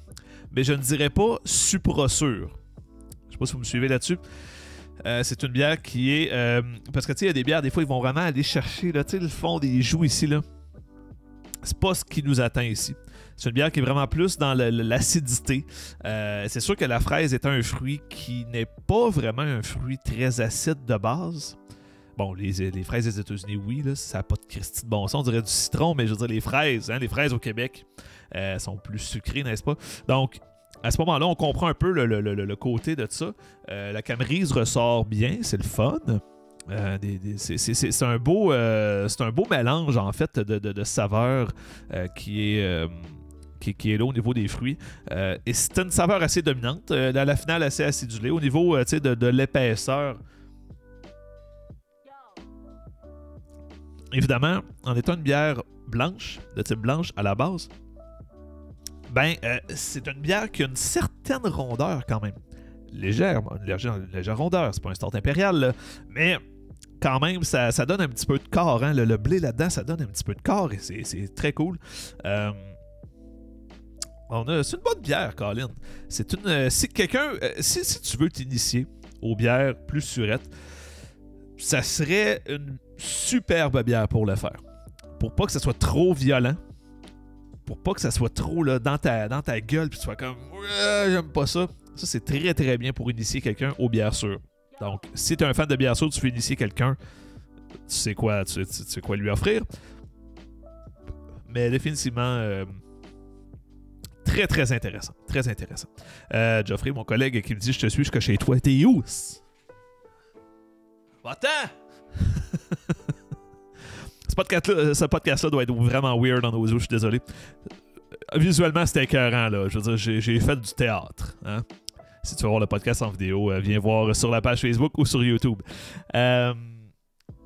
mais je ne dirais pas supra-sûre. Je sais pas si vous me suivez là-dessus. C'est une bière qui est... parce que tu sais, il y a des bières, des fois, ils vont vraiment aller chercher là, le fond des joues ici. Là. C'est pas ce qui nous atteint ici. C'est une bière qui est vraiment plus dans l'acidité. C'est sûr que la fraise est un fruit qui n'est pas vraiment un fruit très acide de base. Bon, les fraises des États-Unis, oui, là, ça n'a pas de Christy de bon sens. On dirait du citron, mais je veux dire, les fraises au Québec sont plus sucrées, n'est-ce pas? Donc, à ce moment-là, on comprend un peu le côté de ça. La camerise ressort bien, c'est le fun. C'est un beau mélange, en fait, de saveurs qui est là au niveau des fruits. Et c'est une saveur assez dominante. À la finale, assez acidulée. Au niveau de l'épaisseur, évidemment, en étant une bière blanche, de type blanche à la base, c'est une bière qui a une certaine rondeur quand même. Une légère rondeur, c'est pas un start impérial, là, mais quand même, ça donne un petit peu de corps. Hein? Le blé là-dedans, ça donne un petit peu de corps et c'est très cool. C'est une bonne bière, Colin. C'est une. Si quelqu'un. Si tu veux t'initier aux bières plus surettes, ça serait une superbe bière pour le faire. Pour pas que ça soit trop violent. Pour pas que ça soit trop là, dans ta gueule, puis tu sois comme j'aime pas ça. Ça, c'est très très bien pour initier quelqu'un aux bières sûres. Donc, si tu es un fan de bière sûre, tu veux initier quelqu'un, tu sais quoi lui offrir. Mais définitivement, très très intéressant. Très intéressant. Geoffrey, mon collègue qui me dit je te suis jusqu'à chez toi, t'es où? Va-t'en! Ce podcast-là doit être vraiment weird dans nos yeux, je suis désolé. Visuellement, c'était écœurant, là. Je veux dire, j'ai fait du théâtre. Hein? Si tu veux voir le podcast en vidéo, viens voir sur la page Facebook ou sur YouTube.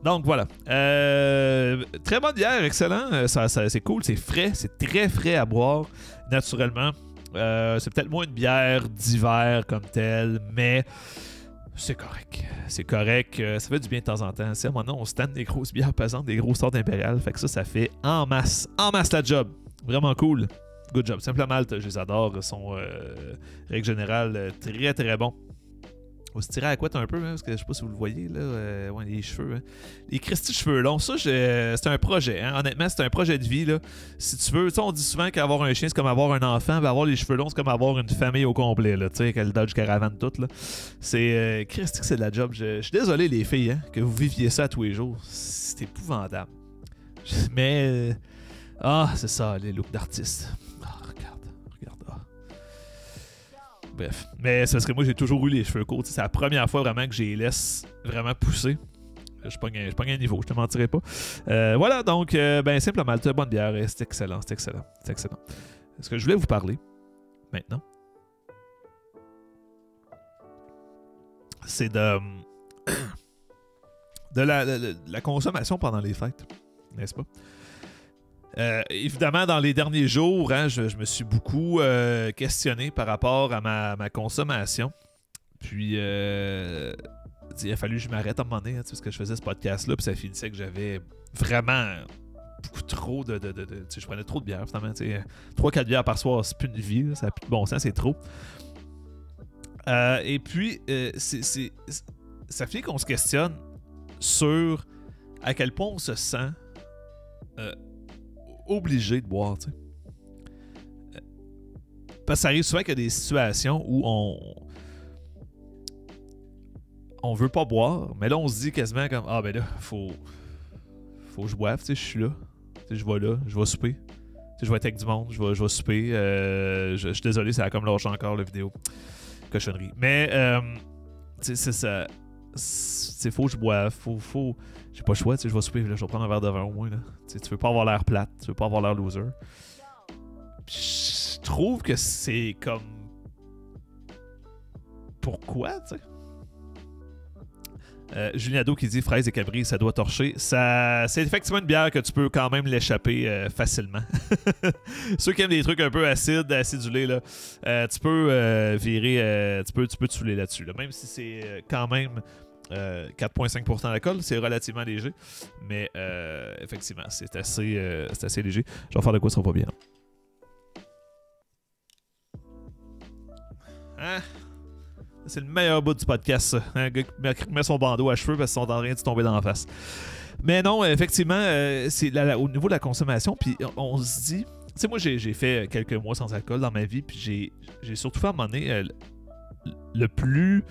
Donc, voilà. Très bonne bière, excellent. C'est cool, c'est frais, c'est très frais à boire, naturellement. C'est peut-être moins une bière d'hiver comme telle, mais... c'est correct. C'est correct. Ça fait du bien de temps en temps. À un moment donné, on stand des grosses bières pesantes, des grosses sortes impériales. Fait que ça fait en masse la job. Vraiment cool. Good job. Simple Malte, je les adore. Ils sont, règle générale, très très bons. On se tirer à la couette un peu, hein, parce que je sais pas si vous le voyez, là. Ouais, les cheveux. Hein. Les Christy cheveux longs, ça, c'est un projet. Hein. Honnêtement, c'est un projet de vie. Là. Si tu veux, on dit souvent qu'avoir un chien, c'est comme avoir un enfant. Avoir les cheveux longs, c'est comme avoir une famille au complet. Tu sais, qu'elle Dodge Caravan toute. Là. C'est Christy que c'est de la job. Je suis désolé, les filles, hein, que vous viviez ça tous les jours. C'est épouvantable. Mais. C'est ça, les looks d'artistes. Regarde. Bref. Mais c'est parce que moi, j'ai toujours eu les cheveux courts. C'est la première fois vraiment que je les laisse vraiment pousser. Je pogne un niveau, je te mentirais pas. Voilà, donc, Simple Malte, bonne bière. C'est excellent. Est-ce que je voulais vous parler maintenant? C'est de la consommation pendant les fêtes, n'est-ce pas? Évidemment, dans les derniers jours, hein, je me suis beaucoup questionné par rapport à ma consommation. Puis, il a fallu que je m'arrête à un moment donné, hein, parce que je faisais ce podcast-là, puis ça finissait que j'avais vraiment beaucoup trop de je prenais trop de bière, finalement. 3-4 bières par soir, c'est plus une vie, là, ça n'a plus de bon sens, c'est trop. Et puis, ça fait qu'on se questionne sur à quel point on se sent obligé de boire, tu sais. Parce que ça arrive souvent qu'il y a des situations où on veut pas boire, mais là on se dit quasiment comme ah ben là, faut que je boive, tu sais, je suis là. Tu sais, je vais là, je vais souper. Tu sais, je vais être avec du monde, je vais souper. Je suis désolé, ça a comme lâché encore la vidéo. Cochonnerie. Mais tu sais, c'est ça. C'est faut que je boive, faut. J'ai pas le choix, tu sais, je vais souper, là, je vais prendre un verre de vin au moins. Là. Tu veux pas avoir l'air plate, tu veux pas avoir l'air loser. Je trouve que c'est comme. Pourquoi, tu sais? Julien Ado qui dit fraises et cabri, ça doit torcher. C'est effectivement une bière que tu peux quand même l'échapper facilement. Ceux qui aiment des trucs un peu acidulés, là, tu peux virer, tu peux te saouler là-dessus. Là. Même si c'est quand même 4,5% d'alcool, c'est relativement léger. Mais effectivement, c'est assez léger. Je vais faire de quoi ça va bien. Hein? C'est le meilleur bout du podcast, ça. Un gars qui met son bandeau à cheveux parce qu'ils sont en train de tomber dans la face. Mais non, effectivement, c'est au niveau de la consommation, puis on se dit... Tu sais, moi, j'ai fait quelques mois sans alcool dans ma vie, puis j'ai surtout fait à un moment donné le plus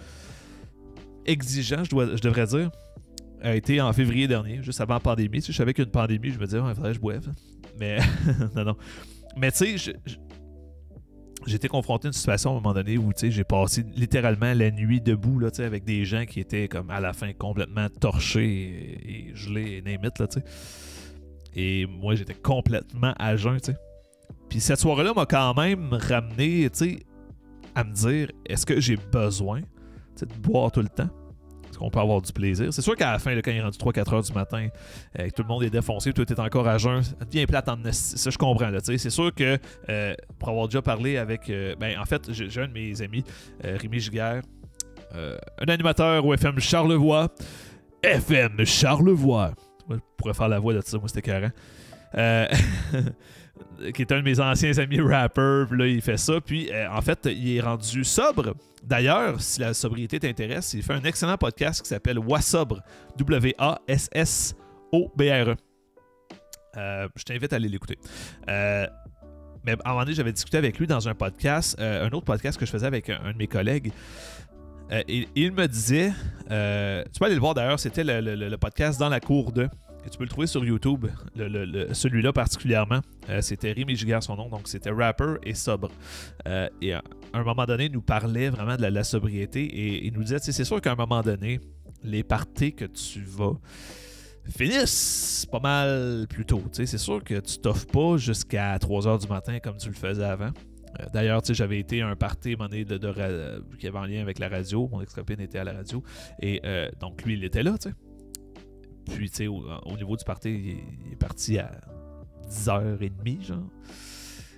exigeant, je devrais dire, a été en février dernier, juste avant la pandémie. Tu sais, je savais qu'une pandémie, je me disais, il faudrait que je boive. Mais non. Mais tu sais, j'ai été confronté à une situation à un moment donné où j'ai passé littéralement la nuit debout là, avec des gens qui étaient comme à la fin complètement torchés et gelés et name it, là, t'sais. Et moi j'étais complètement à jeun. T'sais. Puis cette soirée-là m'a quand même ramené à me dire est-ce que j'ai besoin de boire tout le temps? Est-ce qu'on peut avoir du plaisir? C'est sûr qu'à la fin, là, quand il est rendu 3-4 heures du matin, que tout le monde est défoncé, toi t'es encore à jeun, ça devient plate en ça je comprends. Là, c'est sûr que pour avoir déjà parlé avec... en fait, j'ai un de mes amis, Rémi Giguère, un animateur au FM Charlevoix. FM Charlevoix! Ouais, je pourrais faire la voix de ça, moi c'était carré. Qui est un de mes anciens amis rappers, puis là il fait ça, puis en fait il est rendu sobre. D'ailleurs, si la sobriété t'intéresse, il fait un excellent podcast qui s'appelle Wassobre, W-A-S-S-O-B-R-E. Je t'invite à aller l'écouter. Mais à un moment donné, j'avais discuté avec lui dans un podcast, un autre podcast que je faisais avec un de mes collègues. Et il me disait, tu peux aller le voir d'ailleurs, c'était le podcast Dans la cour de. Et tu peux le trouver sur YouTube, celui-là particulièrement. C'était Rémi Giguère son nom, donc c'était rapper et sobre. Et à un moment donné, il nous parlait vraiment de la sobriété et il nous disait, c'est sûr qu'à un moment donné, les parties que tu vas finissent pas mal plus tôt. C'est sûr que tu t'offres pas jusqu'à 3h du matin comme tu le faisais avant. D'ailleurs, j'avais été à un party qui avait en lien avec la radio. Mon ex-copine était à la radio. Et donc, lui, il était là, tu sais. Puis, tu sais, au niveau du party, il est parti à 10h30, genre.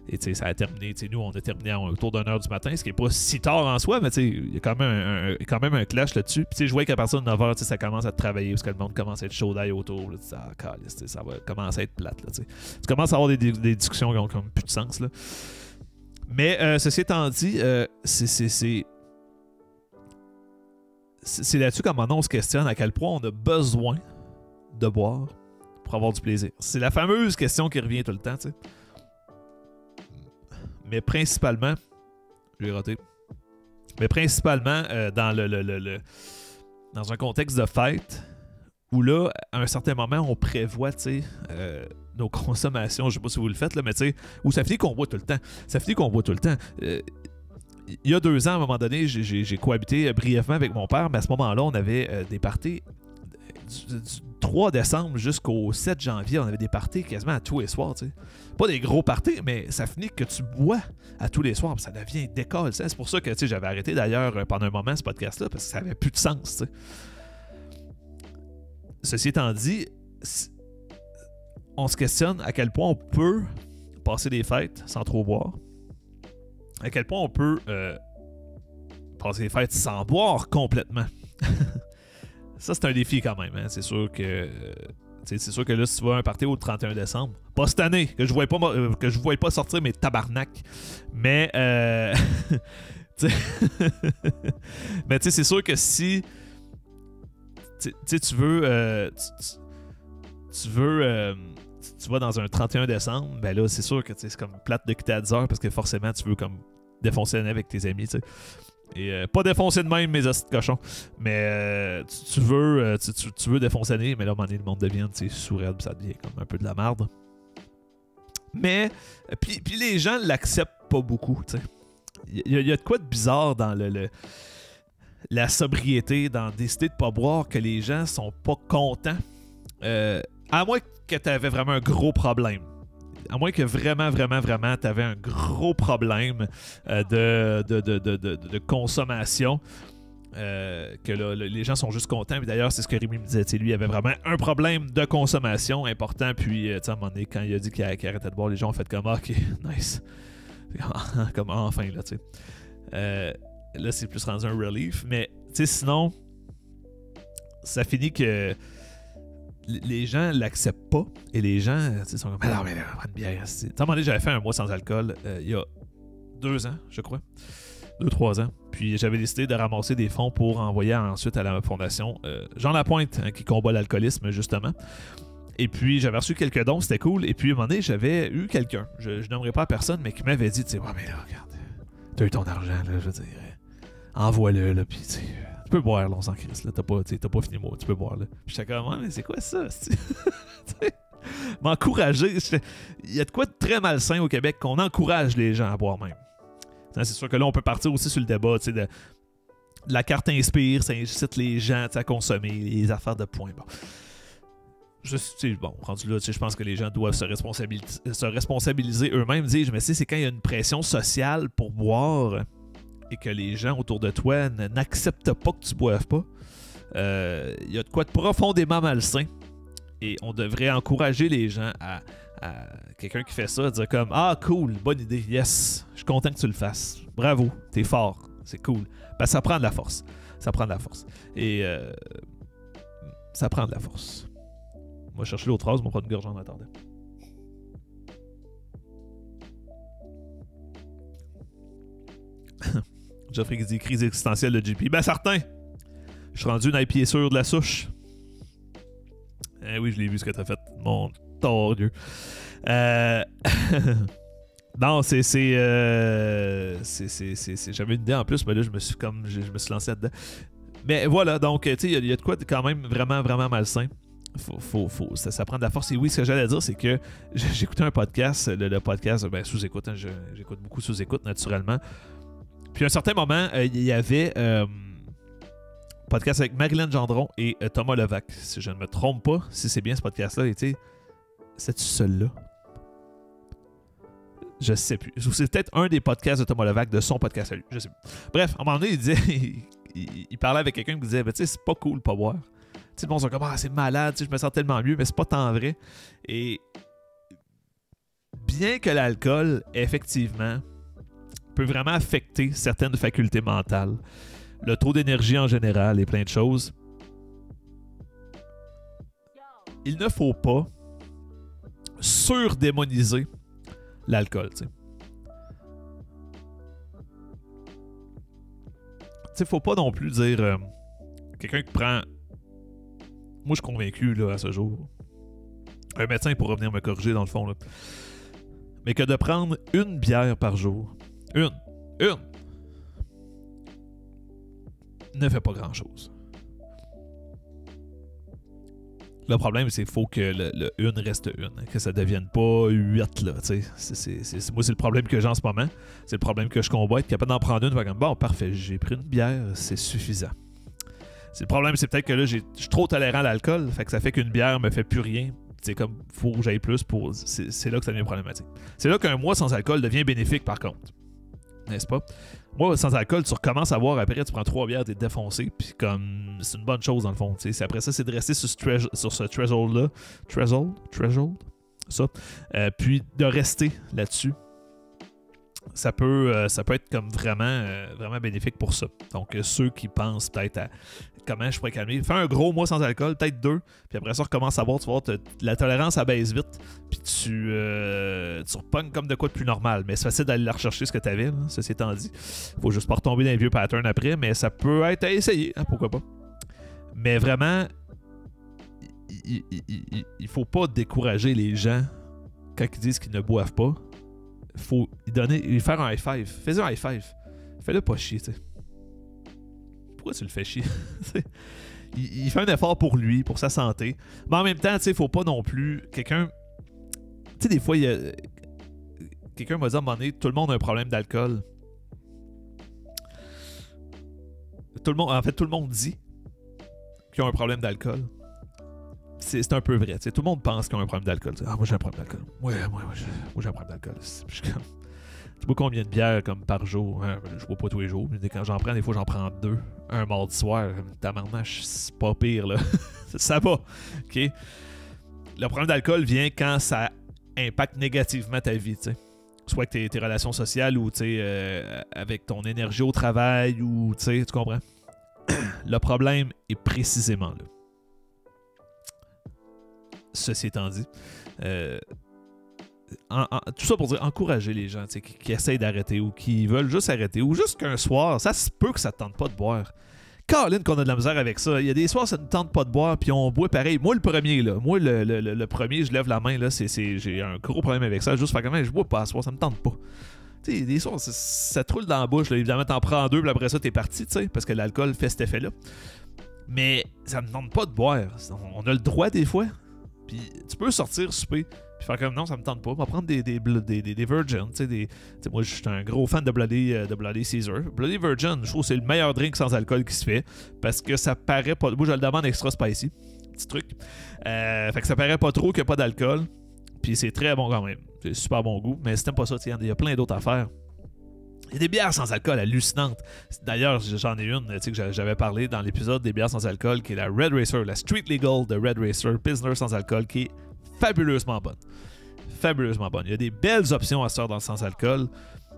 Et, tu sais, ça a terminé, tu sais, nous, on a terminé autour d'1h du matin, ce qui est pas si tard en soi, mais, tu sais, il y a quand même un clash là-dessus. Puis, tu sais, je voyais qu'à partir de 9h, tu sais, ça commence à te travailler parce que le monde commence à être chaud d'ail autour. Là, tu sais, ça va commencer à être plate, là, tu sais. Tu commences à avoir des discussions qui ont comme plus de sens, là. Mais, ceci étant dit, c'est là-dessus qu'à un moment donné, on se questionne à quel point on a besoin de boire pour avoir du plaisir. C'est la fameuse question qui revient tout le temps, tu sais. Mais principalement, j'ai raté. Mais principalement dans dans un contexte de fête où là, à un certain moment, on prévoit, tu sais, nos consommations. Je sais pas si vous le faites là, mais tu sais, où ça finit qu'on boit tout le temps. Il y a 2 ans, à un moment donné, j'ai cohabité brièvement avec mon père, mais à ce moment-là, on avait des parties du 3 décembre jusqu'au 7 janvier, on avait des parties quasiment à tous les soirs, tu sais. Pas des gros parties, mais ça finit que tu bois à tous les soirs, ça devient décolle. C'est pour ça que, tu sais, j'avais arrêté d'ailleurs pendant un moment ce podcast-là, parce que ça avait plus de sens, tu sais. Ceci étant dit, on se questionne à quel point on peut passer des fêtes sans trop boire. À quel point on peut passer des fêtes sans boire complètement. Ça, c'est un défi quand même. Hein? C'est sûr que C'est sûr que là, si tu vas à un party au 31 décembre, pas cette année, que je ne voyais pas sortir mes tabarnak, mais mais tu sais, c'est sûr que si tu veux tu vas dans un 31 décembre, ben là, c'est sûr que c'est comme plate de quitter à 10 heures parce que forcément, tu veux comme défoncer l'année avec tes amis, tu sais. Et pas défoncer de même mes hosties de cochons, mais tu veux défoncer l'année, mais là, à un moment donné, le monde devient, tu sais, sourd, ça devient comme un peu de la merde. Mais, puis les gens l'acceptent pas beaucoup, tu sais. Il y a de quoi de bizarre dans la sobriété, dans décider de pas boire, que les gens sont pas contents. À moins que tu avais vraiment un gros problème. À moins que vraiment tu avais un gros problème de consommation. Que là, les gens sont juste contents. Puis d'ailleurs, c'est ce que Rémi me disait. Lui, il avait vraiment un problème de consommation important. Puis, à un moment donné, quand il a dit qu'il arrêtait de boire, les gens ont fait comme OK, nice. Comme enfin, là, tu sais. Là, c'est plus rendu un relief. Mais, tu sais, sinon, ça finit que les gens l'acceptent pas. Et les gens, tu sais, sont comme non, mais là, prends une bière. À un moment donné, j'avais fait un mois sans alcool il y a 2 ans, je crois. 2-3 ans. Puis j'avais décidé de ramasser des fonds pour envoyer ensuite à la fondation Jean Lapointe, qui combat l'alcoolisme, justement. Et puis j'avais reçu quelques dons, c'était cool. Et puis à un moment donné, j'avais eu quelqu'un, je n'aimerais pas personne, mais qui m'avait dit, tu sais, ouais, mais là, regarde, t'as eu ton argent, là, je veux dire, envoie-le, là, puis tu peux boire, là, on s'en crisse, là, t'as pas fini moi, tu peux boire, là. Puis j'étais comme, ouais, mais c'est quoi ça, m'encourager, il y a de quoi de très malsain au Québec qu'on encourage les gens à boire même. C'est sûr que là, on peut partir aussi sur le débat de la carte Inspire, ça incite les gens à consommer les affaires de points. Bon, rendu là, je pense que les gens doivent se responsabiliser eux-mêmes. Mais c'est quand il y a une pression sociale pour boire et que les gens autour de toi n'acceptent pas que tu boives pas. Il y a de quoi de profondément malsain. Et on devrait encourager les gens à quelqu'un qui fait ça, à dire comme ah cool, bonne idée, yes, je suis content que tu le fasses, bravo, t'es fort, c'est cool. Ben ça prend de la force, et ça prend de la force. On va chercher l'autre phrase, on va prendre une gorge en attendant. Geoffrey qui dit crise existentielle de JP, ben certain, je suis rendu une IPA sûre de la souche. Eh oui, je l'ai vu ce que t'as fait, mon tordieu. Non, j'avais une idée en plus, mais là, je me suis lancé là-dedans. Mais voilà, donc, tu sais, il y a de quoi quand même vraiment, vraiment malsain. Ça prend de la force. Et oui, ce que j'allais dire, c'est que j'écoutais un podcast, le podcast, sous-écoute, hein, j'écoute beaucoup sous-écoute, naturellement. Puis à un certain moment, il y avait podcast avec Marilyn Gendron et Thomas Levac. Si je ne me trompe pas, si c'est bien ce podcast-là, c'est-tu celui-là? Je sais plus. C'est peut-être un des podcasts de Thomas Levac, de son podcast à lui. Je sais plus. Bref, à un moment donné, il disait, il parlait avec quelqu'un qui disait, tu sais, c'est pas cool pas boire. Tu sais, le monde sont comme, ah, c'est malade, je me sens tellement mieux, mais c'est pas tant vrai. Et bien que l'alcool, effectivement, peut vraiment affecter certaines facultés mentales, le taux d'énergie en général et plein de choses, il ne faut pas surdémoniser l'alcool, tu sais. Tu sais, faut pas non plus dire quelqu'un qui prend... Moi, je suis convaincu, là, à ce jour. Un médecin pourra venir me corriger, dans le fond, là. Mais que de prendre une bière par jour, une, ne fait pas grand-chose. Le problème, c'est qu'il faut que le une reste une, que ça devienne pas 8, là, tu sais. Moi, c'est le problème que j'ai en ce moment. C'est le problème que je combats, être capable d'en prendre une, faire comme, bon, parfait, j'ai pris une bière, c'est suffisant. C'est le problème, c'est peut-être que là, je suis trop tolérant à l'alcool, fait que ça fait qu'une bière me fait plus rien. C'est comme, faut que j'aille plus pour... C'est là que ça devient problématique. C'est là qu'un mois sans alcool devient bénéfique, par contre. N'est-ce pas? Moi, sans alcool, tu recommences à boire, après, tu prends 3 bières, t'es défoncé, puis comme, c'est une bonne chose, dans le fond. T'sais. Après ça, c'est de rester sur ce threshold-là. Threshold? Ça. Puis de rester là-dessus. Ça peut être comme vraiment, vraiment bénéfique pour ça. Donc, ceux qui pensent peut-être à comment je pourrais calmer. Fais un gros mois sans alcool, peut-être 2, puis après ça, recommence à boire, tu vas voir, la tolérance, elle baisse vite, puis tu repognes comme de quoi de plus normal. Mais c'est facile d'aller la rechercher ce que tu avais, ceci étant dit. Faut juste pas retomber dans les vieux patterns après, mais ça peut être à essayer, hein, pourquoi pas. Mais vraiment, il faut pas décourager les gens quand ils disent qu'ils ne boivent pas. Faut lui faire un high five. Fais-lui un high five. Fais-le pas chier, tu sais. Pourquoi tu le fais chier? il fait un effort pour lui, pour sa santé. Mais en même temps, tu sais, faut pas non plus. Quelqu'un. Tu sais, des fois, quelqu'un m'a dit à un moment donné, tout le monde a un problème d'alcool. En fait, tout le monde dit qu'ils ont un problème d'alcool. C'est un peu vrai. T'sais, tout le monde pense qu'ils ont un problème d'alcool. Ah, moi j'ai un problème d'alcool. Moi j'ai un problème d'alcool. Tu bois combien de bières comme par jour? Hein? Je bois pas tous les jours. Mais quand j'en prends, des fois j'en prends 2. Un mardi soir. Tabarnache, c'est pas pire là. Ça va. OK? Le problème d'alcool vient quand ça impacte négativement ta vie. T'sais. Soit que tes relations sociales ou avec ton énergie au travail ou tu comprends? Le problème est précisément là. Ceci étant dit, tout ça pour dire encourager les gens qui essayent d'arrêter ou qui veulent juste arrêter ou juste qu'un soir, ça se peut que ça ne tente pas de boire. Caroline, qu'on a de la misère avec ça. Il y a des soirs, ça ne tente pas de boire, puis on boit pareil. Moi, le premier, là. Moi, le premier, je lève la main, là. J'ai un gros problème avec ça. Juste faire comme je bois pas à soir, ça me tente pas. Tu sais, des soirs, ça te roule dans la bouche. Là. Évidemment, t'en prends 2, puis après ça, t'es parti, tu sais, parce que l'alcool fait cet effet-là. Mais ça ne tente pas de boire. On a le droit des fois. Puis tu peux sortir souper puis faire comme non, ça me tente pas. On va prendre des Virgin. Moi, je suis un gros fan de Bloody Caesar. Bloody Virgin, je trouve que c'est le meilleur drink sans alcool qui se fait parce que ça paraît pas. Moi, je le demande extra spicy. Petit truc. Fait que ça paraît pas trop qu'il n'y a pas d'alcool. Puis c'est très bon quand même. C'est super bon goût. Mais si t'aimes pas ça, il y a plein d'autres affaires. Il y a des bières sans alcool hallucinantes. D'ailleurs, j'en ai une que j'avais parlé dans l'épisode des bières sans alcool, qui est la Red Racer, la Street Legal de Red Racer, Pilsner sans alcool, qui est fabuleusement bonne. Fabuleusement bonne. Il y a des belles options à ce dans le sans alcool,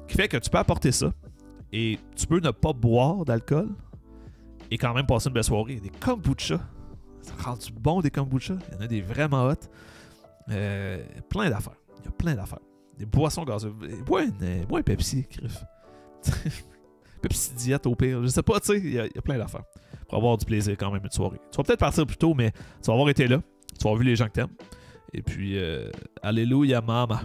qui fait que tu peux apporter ça, et tu peux ne pas boire d'alcool, et quand même passer une belle soirée. Des kombucha. Ça rend du bon des kombucha. Il y en a des vraiment hot. Plein d'affaires. Il y a plein d'affaires. Des boissons gazeuses. Bois un Pepsi, Criff. Pepsi diète au pire. Je sais pas, tu sais, il y a plein d'affaires. Pour avoir du plaisir quand même une soirée. Tu vas peut-être partir plus tôt, mais tu vas avoir été là. Tu vas avoir vu les gens que t'aimes. Et puis, alléluia, mama.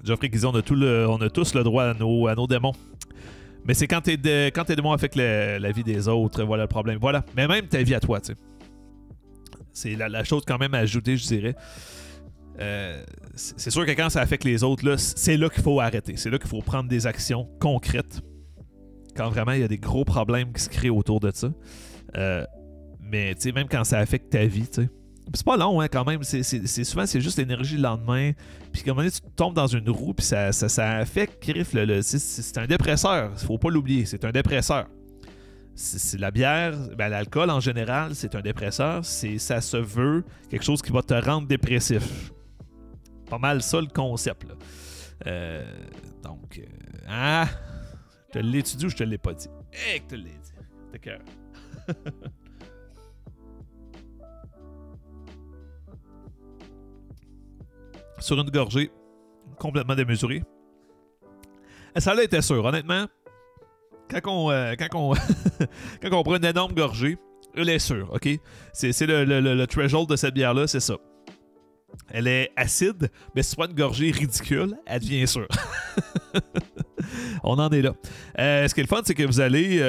Geoffrey qui dit on a tous le droit à nos démons. Mais c'est quand tes démons affectent la vie des autres, voilà le problème. Voilà. Mais même ta vie à toi, tu sais. C'est la chose quand même à ajouter, je dirais. C'est sûr que quand ça affecte les autres, là, c'est là qu'il faut arrêter. C'est là qu'il faut prendre des actions concrètes. Quand vraiment il y a des gros problèmes qui se créent autour de ça. Mais tu sais, même quand ça affecte ta vie, tu sais. C'est pas long, hein, quand même. Souvent, c'est juste l'énergie le lendemain. Puis, comme tu tombes dans une roue, puis ça affecte, Griff. C'est un dépresseur. Faut pas l'oublier. C'est un dépresseur. C'est la bière, l'alcool en général, c'est un dépresseur. Ça se veut quelque chose qui va te rendre dépressif. Pas mal ça le concept, là. Donc, je te l'ai-tu dit ou je te l'ai pas dit? Que te l'ai dit. T'es cœur. Sur une gorgée complètement démesurée. Ça là était sûr, honnêtement. Quand on prend une énorme gorgée, elle est sûre, ok? C'est le threshold de cette bière-là, c'est ça. Elle est acide, mais si tu prends une gorgée ridicule, elle devient sûre. On en est là. Ce qui est le fun, c'est que vous allez...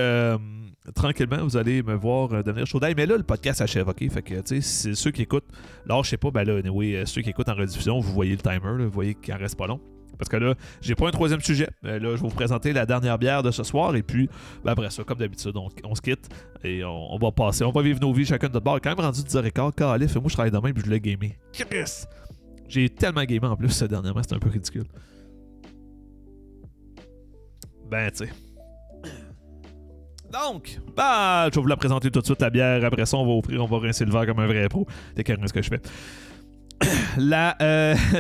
tranquillement, vous allez me voir devenir chaud d'ail. Mais là, le podcast achève, ok? Fait que, tu sais, c'est ceux qui écoutent, là, je sais pas, anyway, ceux qui écoutent en rediffusion, vous voyez le timer, là, vous voyez qu'il en reste pas long. Parce que là, j'ai pas un troisième sujet. Là, je vais vous présenter la dernière bière de ce soir. Et puis, après ça, comme d'habitude, on se quitte et on va passer. On va vivre nos vies chacun de notre bord. Quand même rendu 10h15, calif, moi, je travaille demain puis je l'ai gamé. Chris! J'ai tellement gamé en plus dernièrement, c'était un peu ridicule. Ben, tu sais. Donc, je vais vous la présenter tout de suite, la bière. Après ça, on va rincer le verre comme un vrai pro. C'est carrément ce que je fais. La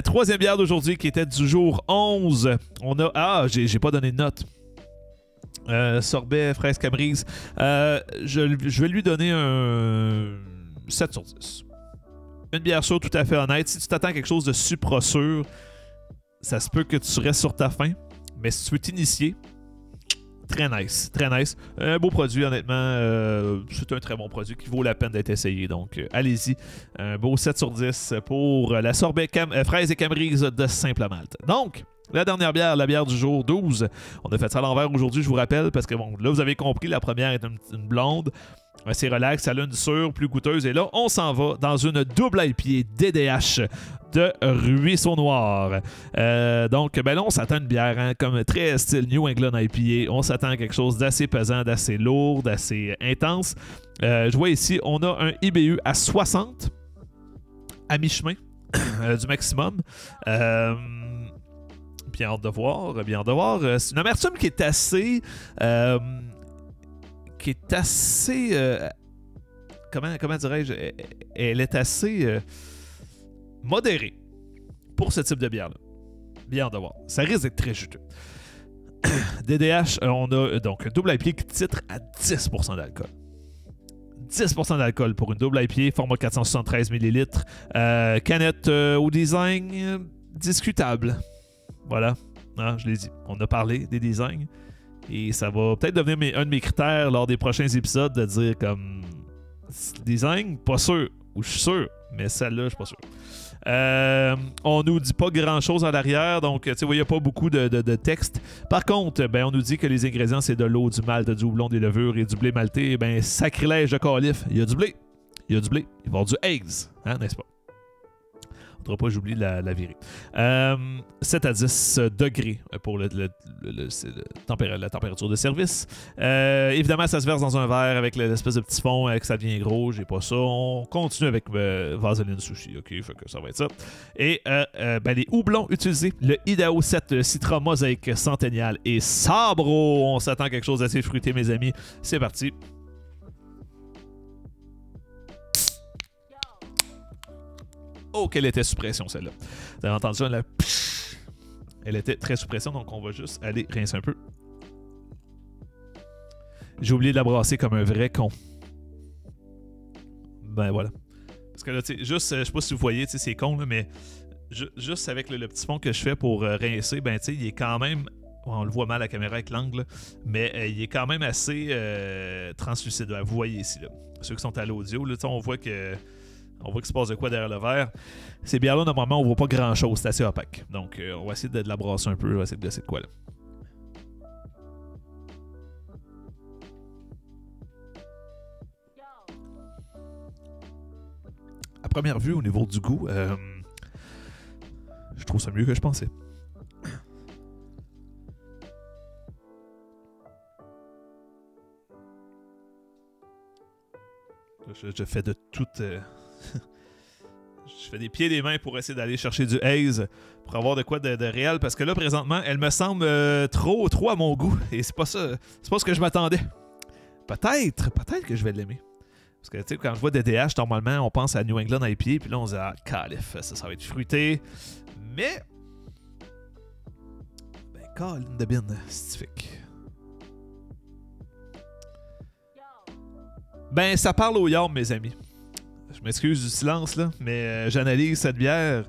troisième bière d'aujourd'hui qui était du jour 11. On a... Ah, j'ai pas donné de note. Sorbet, fraise Camerise. Je vais lui donner un 7 sur 10. Une bière sûre tout à fait honnête. Si tu t'attends à quelque chose de supra sûr, ça se peut que tu restes sur ta faim. Mais si tu veux t'initier, très nice, très nice. Un beau produit, honnêtement. C'est un très bon produit qui vaut la peine d'être essayé. Donc, allez-y. Un beau 7 sur 10 pour la sorbet fraise et Camerise de Simple Malte. Donc, la dernière bière, la bière du jour 12. On a fait ça à l'envers aujourd'hui, je vous rappelle, parce que bon, là, vous avez compris, la première est une blonde. C'est relax, elle a une sûre, plus goûteuse. Et là, on s'en va dans une double IPA DDH de Ruisseau Noir. Donc, ben là, on s'attend à une bière, hein, comme très style New England IPA. On s'attend à quelque chose d'assez pesant, d'assez lourd, d'assez intense. Je vois ici, on a un IBU à 60, à mi-chemin du maximum. Bien hâte de voir, bien hâte de voir. C'est une amertume qui est assez... comment dirais-je, elle est assez modérée pour ce type de bière-là. Bien hâte de voir. Ça risque d'être très juteux. DDH, on a donc un double IPA qui titre à 10% d'alcool. 10% d'alcool pour une double IPA, format 473 ml. Canette au design discutable. Voilà, hein, je l'ai dit. On a parlé des designs. Et ça va peut-être devenir un de mes critères lors des prochains épisodes de dire comme design, pas sûr. Ou je suis sûr, mais celle-là, je suis pas sûr. On nous dit pas grand-chose à l'arrière, donc tu sais, il n'y a pas beaucoup de texte. Par contre, ben, on nous dit que les ingrédients, c'est de l'eau, du malt, du houblon, des levures et du blé malté. Ben, sacrilège de calife, il y a du blé. Il y a du blé. Il va y avoir du eggs, hein, n'est-ce pas? Faudra pas j'oublie la virer. 7 à 10 degrés pour la température de service. Évidemment, ça se verse dans un verre avec l'espèce de petit fond que ça devient gros. J'ai pas ça. On continue avec Vaseline Sushi. OK, fait que ça va être ça. Et ben, les houblons utilisés. Le Idaho 7 Citra Mosaïque Centennial et Sabro. On s'attend à quelque chose d'assez fruité, mes amis. C'est parti. Oh, quelle était suppression, celle-là. Vous avez entendu ça, là? Elle était très suppression, donc on va juste aller rincer un peu. J'ai oublié de la brasser comme un vrai con. Ben voilà. Parce que là, tu sais, juste, je sais pas si vous voyez, tu sais, c'est con, là, mais juste avec le petit fond que je fais pour rincer, ben tu sais, il est quand même... On le voit mal à la caméra avec l'angle, mais il est quand même assez translucide. Vous voyez ici, là. Ceux qui sont à l'audio, là, on voit que... On voit qu'il se passe de quoi derrière le verre. Ces bières-là, normalement, on voit pas grand-chose. C'est assez opaque. Donc, on va essayer de la brasser un peu. On va essayer de laisser de quoi, là. À première vue, au niveau du goût, je trouve ça mieux que je pensais. Je fais de toute... Je fais des pieds et des mains pour essayer d'aller chercher du haze pour avoir de quoi de réel, parce que là, présentement, elle me semble trop à mon goût. Et c'est pas ça. C'est pas ce que je m'attendais. Peut-être que je vais l'aimer. Parce que, tu sais, quand je vois DDH, normalement, on pense à New England IPA, puis là, on se dit, ah, calif, ça va être fruité. Mais... Ben, Colin de bin, stifique. Ben, ça parle au yard, mes amis. Je m'excuse du silence, là, mais j'analyse cette bière.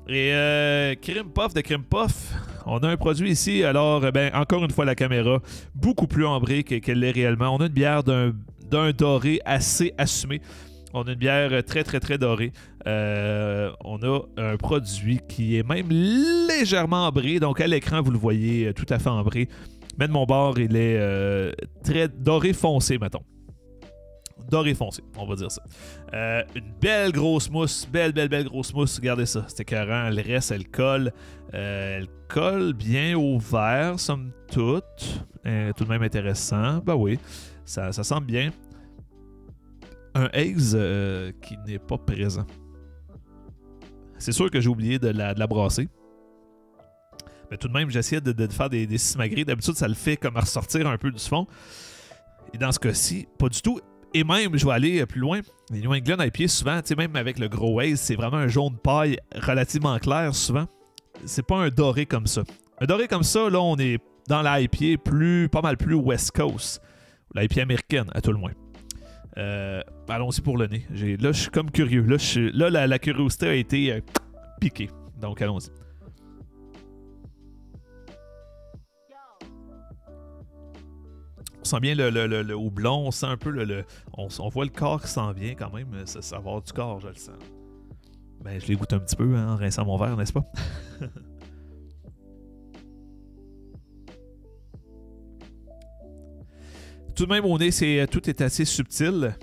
Et Cream Puff de Cream Puff, on a un produit ici, alors, ben, encore une fois, la caméra, beaucoup plus ambrée qu'elle l'est réellement. On a une bière d'un doré assez assumé. On a une bière très, très, très dorée. On a un produit qui est même légèrement ambré. Donc, à l'écran, vous le voyez tout à fait ambré. Mais de mon bord, il est très doré foncé, mettons. Doré foncé, on va dire ça. Une belle grosse mousse, belle grosse mousse. Regardez ça, c'est écœurant. Elle reste, elle colle. Elle colle bien au verre, somme toute. Tout de même intéressant. Ben oui, ça sent bien. Un haze qui n'est pas présent. C'est sûr que j'ai oublié de la brasser. Mais tout de même, j'essayais de faire des simagrées. D'habitude, ça le fait comme à ressortir un peu du fond. Et dans ce cas-ci, pas du tout. Et même, je vais aller plus loin, les New England IPA, souvent, tu sais, même avec le gros haze, c'est vraiment un jaune paille relativement clair, souvent. C'est pas un doré comme ça. Un doré comme ça, là, on est dans la IPA pas mal plus West Coast. La IPA américaine, à tout le moins. Allons-y pour le nez. Là, je suis comme curieux. Là, la curiosité a été piquée. Donc, allons-y. On sent bien le houblon, on sent un peu on voit le corps qui s'en vient quand même. Ça va avoir du corps, je le sens. Ben, je l'ai goûté un petit peu en rinçant mon verre, n'est-ce pas? Tout de même, au nez, tout est assez subtil.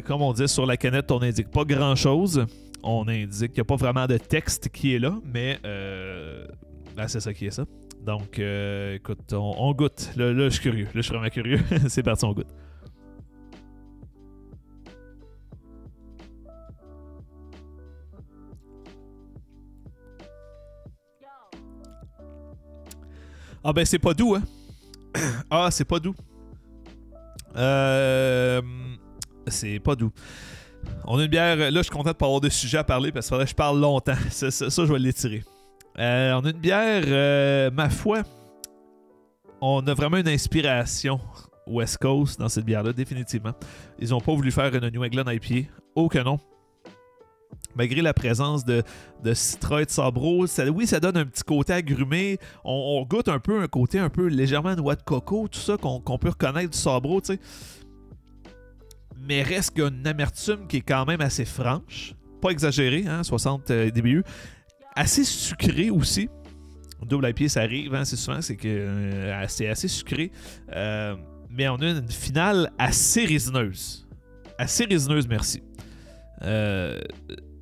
Comme on dit sur la canette, on n'indique pas grand-chose. On indique qu'il n'y a pas vraiment de texte qui est là, mais ben, c'est ça qui est ça. Donc, écoute, on goûte. Là, je suis curieux. Là, je suis vraiment curieux. C'est parti, on goûte. Ah ben, c'est pas doux, hein? Ah, c'est pas doux. C'est pas doux. On a une bière... Là, je suis content de pas avoir de sujet à parler parce qu'il faudrait que je parle longtemps. Ça, je vais l'étirer. On a une bière, ma foi, on a vraiment une inspiration West Coast dans cette bière-là, définitivement. Ils n'ont pas voulu faire une New England IPA. Oh que non. Malgré la présence de citron et de sabro, oui, ça donne un petit côté agrumé. On goûte un peu un côté un peu légèrement noix de coco, tout ça qu'on peut reconnaître du sabro, tu sais. Mais reste qu'une amertume qui est quand même assez franche. Pas exagérée, hein, 60 dBU. Assez sucré aussi. Double IPA, ça arrive, hein, assez souvent, c'est que c'est assez sucré. Mais on a une finale assez résineuse. Assez résineuse, merci.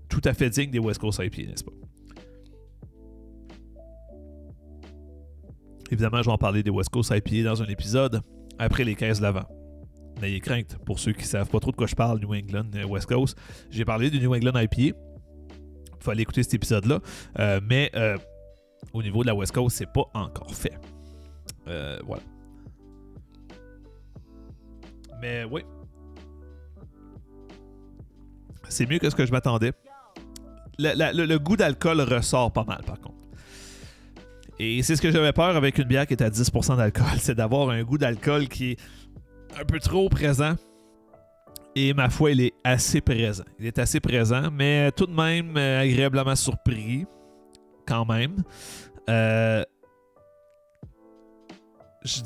Tout à fait digne des West Coast IPA, n'est-ce pas? Évidemment, je vais en parler des West Coast IPA dans un épisode après les caisses de l'avant. N'ayez crainte, pour ceux qui ne savent pas trop de quoi je parle, New England, West Coast. J'ai parlé du New England IPA. Il fallait écouter cet épisode-là. Mais au niveau de la West Coast, c'est pas encore fait. Voilà. Mais oui. C'est mieux que ce que je m'attendais. Le goût d'alcool ressort pas mal, par contre. Et c'est ce que j'avais peur avec une bière qui est à 10% d'alcool. C'est d'avoir un goût d'alcool qui est un peu trop présent. Et ma foi, il est assez présent. Il est assez présent, mais tout de même agréablement surpris. Quand même. Je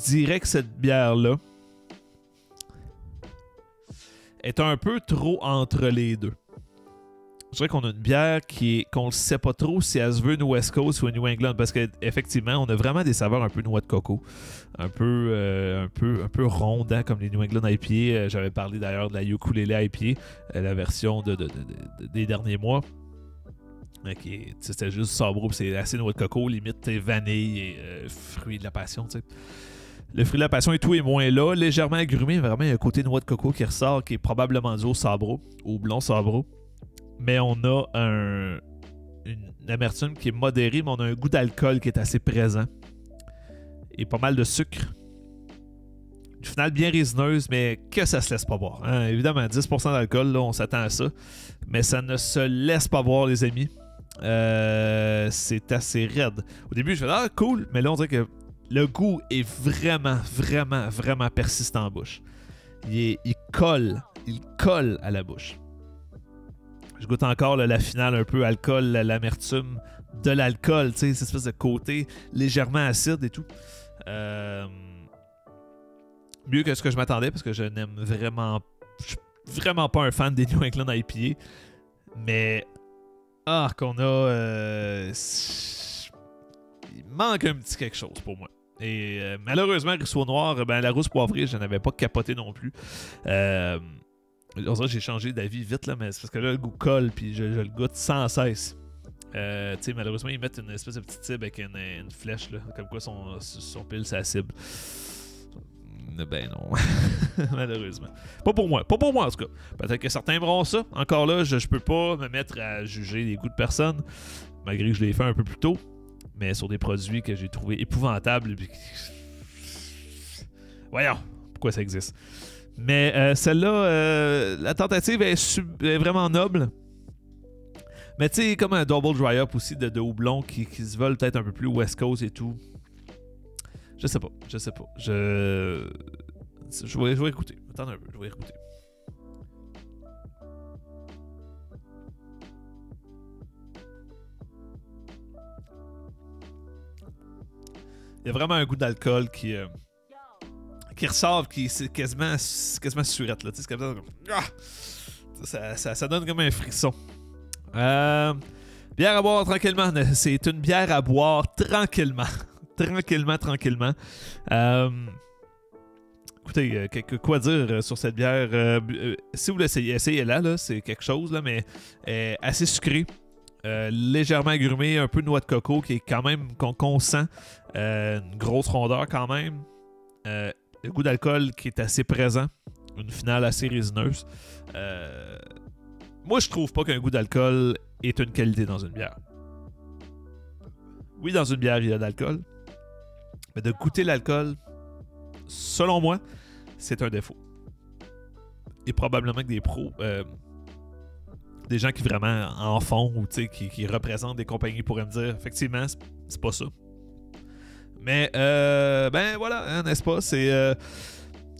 dirais que cette bière-là est un peu trop entre les deux. Je dirais qu'on a une bière qu'on ne sait pas trop si elle se veut une West Coast ou une New England, parce qu'effectivement, on a vraiment des saveurs un peu noix de coco, un peu rondes, hein, comme les New England IPA. J'avais parlé d'ailleurs de la Ukulele IPA, la version des derniers mois. C'était juste sabro, c'est assez noix de coco, limite vanille et fruits de la passion, tu sais. Le fruit de la passion et tout est moins là, légèrement agrumé, mais vraiment il y a un côté noix de coco qui ressort, qui est probablement dû au sabro, au blond sabro. Mais on a une amertume qui est modérée, mais on a un goût d'alcool qui est assez présent. Et pas mal de sucre. Une finale bien résineuse, mais que ça se laisse pas boire. Hein? Évidemment, 10% d'alcool, là, on s'attend à ça. Mais ça ne se laisse pas boire, les amis. C'est assez raide. Au début, je fais « Ah, cool! » Mais là, on dirait que le goût est vraiment, vraiment, vraiment persistant en bouche. Il colle à la bouche. Je goûte encore la finale un peu alcool, l'amertume de l'alcool, tu sais, cette espèce de côté légèrement acide et tout. Mieux que ce que je m'attendais, parce que je n'aime vraiment... Je suis vraiment pas un fan des New England IPA. Mais... qu'on a... il manque un petit quelque chose pour moi. Et malheureusement, Risseau Noir, la rousse poivrée, je n'avais pas capoté non plus. On dirait que j'ai changé d'avis vite, là, mais c'est parce que là, le goût colle, puis je le goûte sans cesse. Tu sais, malheureusement, ils mettent une espèce de petite cible avec une flèche, là, comme quoi son pile, c'est la cible. Ben non. Malheureusement. Pas pour moi en tout cas. Peut-être que certains aimeraient ça. Encore là, je peux pas me mettre à juger les goûts de personne, malgré que je l'ai fait un peu plus tôt. Mais sur des produits que j'ai trouvé épouvantables. Puis... Voyons, pourquoi ça existe. Mais celle-là, la tentative est vraiment noble. Mais tu sais, comme un double dry up aussi de houblon qui se veulent peut-être un peu plus West Coast et tout. Je sais pas. Je vais écouter. Attends un peu, je vais écouter. Il y a vraiment un goût d'alcool qui ressort, qui c'est quasiment surette là. C'est comme ça donne comme un frisson. Bière à boire tranquillement. C'est une bière à boire tranquillement. tranquillement. Écoutez, quoi dire sur cette bière? Si vous l'essayez, essayez-la, là, c'est quelque chose, là, mais assez sucré. Légèrement agrumé, un peu de noix de coco qui est quand même qu'on sent. Une grosse rondeur quand même. Le goût d'alcool qui est assez présent. Une finale assez résineuse. Moi, je trouve pas qu'un goût d'alcool est une qualité dans une bière. Oui, dans une bière, il y a de l'alcool. Mais de goûter l'alcool, selon moi, c'est un défaut. Et probablement que des pros, des gens qui vraiment en font ou qui représentent des compagnies pourraient me dire effectivement, c'est pas ça. Mais, ben voilà, hein, n'est-ce pas? C'est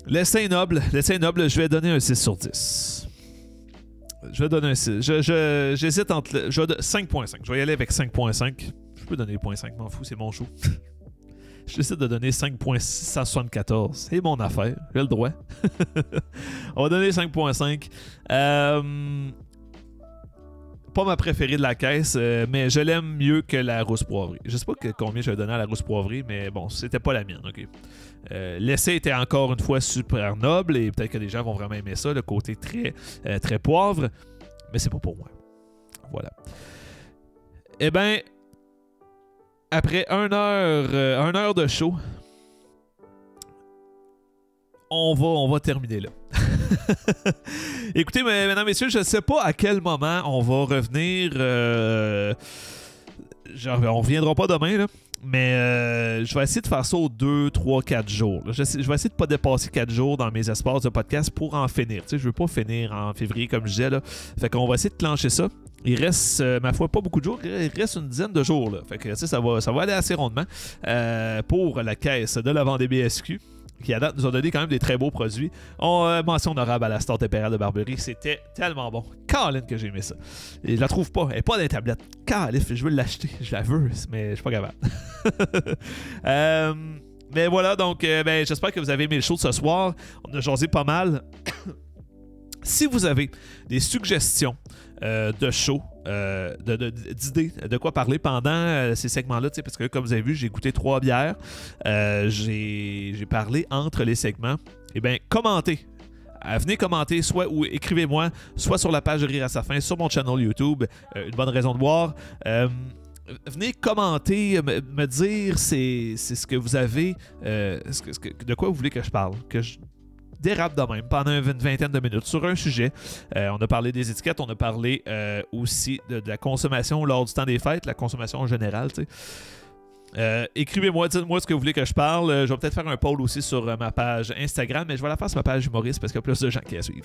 l'essai est noble. L'essai est noble, je vais donner un 6 sur 10. Je vais donner un 6. J'hésite entre... 5.5. Je vais y aller avec 5.5. Je peux donner 0.5, m'en fous, c'est mon show. Je décide de donner 5.674. C'est mon affaire, j'ai le droit. On va donner 5.5. Pas ma préférée de la caisse, mais je l'aime mieux que la rousse poivrée. Je sais pas combien je vais donner à la rousse poivrée, mais bon, c'était pas la mienne, ok. L'essai était encore une fois super noble et peut-être que les gens vont vraiment aimer ça, le côté très poivre, mais c'est pas pour moi. Voilà. Eh ben, après 1 heure de show, on va terminer là. Écoutez, mesdames, messieurs, je ne sais pas à quel moment on va revenir. On reviendra pas demain, là. Mais je vais essayer de faire ça aux 2, 3, 4 jours. Là. Je vais essayer de ne pas dépasser 4 jours dans mes espaces de podcast pour en finir. Tu sais, je ne veux pas finir en février, comme je disais. Là. Fait qu'on va essayer de clencher ça. Il reste, ma foi, pas beaucoup de jours. Il reste une dizaine de jours. Là. Fait que tu sais, ça va aller assez rondement pour la caisse de la Vendée BSQ, qui à date nous a donné quand même des très beaux produits. Mention honorable à la Start Impériale de Barberie, c'était tellement bon. Colin que j'ai aimé ça. Et je la trouve pas, elle est pas dans les tablettes. Calif, je veux l'acheter, je la veux, mais je suis pas capable. Mais voilà, donc ben, j'espère que vous avez aimé le show de ce soir. On a jasé pas mal. Si vous avez des suggestions de show, d'idées, de quoi parler pendant ces segments-là, parce que comme vous avez vu, j'ai goûté 3 bières, j'ai parlé entre les segments, et bien commentez. Venez commenter, soit ou écrivez-moi, soit sur la page de Rire à sa fin, sur mon channel YouTube, une bonne raison de boire. Venez commenter, me dire c'est ce que vous avez, de quoi vous voulez que je parle, que je dérape de même pendant une vingtaine de minutes sur un sujet. On a parlé des étiquettes, on a parlé aussi de la consommation lors du temps des fêtes, la consommation en général, tu sais. Écrivez-moi, dites-moi ce que vous voulez que je parle. Je vais peut-être faire un poll aussi sur ma page Instagram, mais je vais la faire sur ma page humoriste parce qu'il y a plus de gens qui la suivent.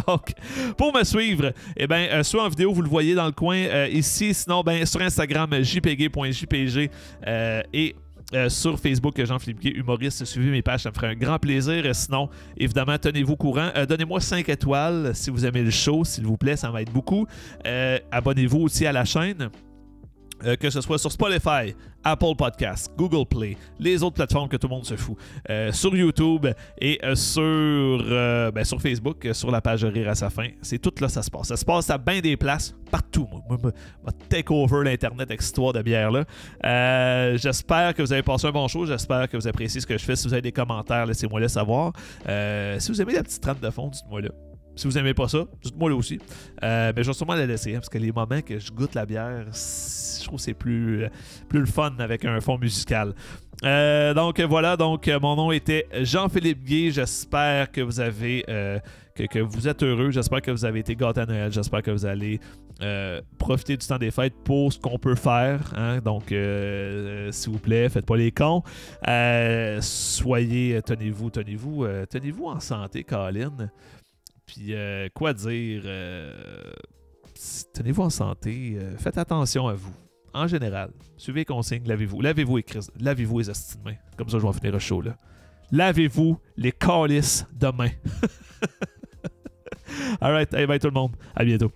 Donc, pour me suivre, eh ben, soit en vidéo, vous le voyez dans le coin ici, sinon ben, sur Instagram, jpg.jpg et sur Facebook, Jean-Philippe Gué, humoriste. Suivez mes pages, ça me ferait un grand plaisir. Sinon, évidemment, tenez-vous au courant. Donnez-moi 5 étoiles si vous aimez le show, s'il vous plaît, ça m'aide beaucoup. Abonnez-vous aussi à la chaîne. Que ce soit sur Spotify, Apple Podcasts, Google Play, les autres plateformes que tout le monde se fout, sur YouTube et sur Facebook, sur la page de Rire à sa fin. C'est tout là, ça se passe. Ça se passe à bien des places, partout. Moi, take over l'Internet avec cette histoire de bière-là. J'espère que vous avez passé un bon show. J'espère que vous appréciez ce que je fais. Si vous avez des commentaires, laissez-moi le savoir. Si vous aimez la petite trame de fond, dites-moi là. Si vous n'aimez pas ça, dites-moi là aussi. Mais je vais sûrement la laisser, parce que les moments que je goûte la bière, je trouve que c'est plus le fun avec un fond musical. Donc voilà, donc mon nom était Jean-Philippe Gué. J'espère que vous avez que vous êtes heureux. J'espère que vous avez été gâtés à Noël. J'espère que vous allez profiter du temps des fêtes pour ce qu'on peut faire. Hein? Donc, s'il vous plaît, faites pas les cons. Tenez-vous en santé, Colin. Puis, quoi dire? Tenez-vous en santé. Faites attention à vous. En général, suivez les consignes, lavez-vous. Lavez-vous les estis de main. Comme ça, je vais finir le show, là. Lavez-vous les calices de main. Alright, hey, bye tout le monde. À bientôt.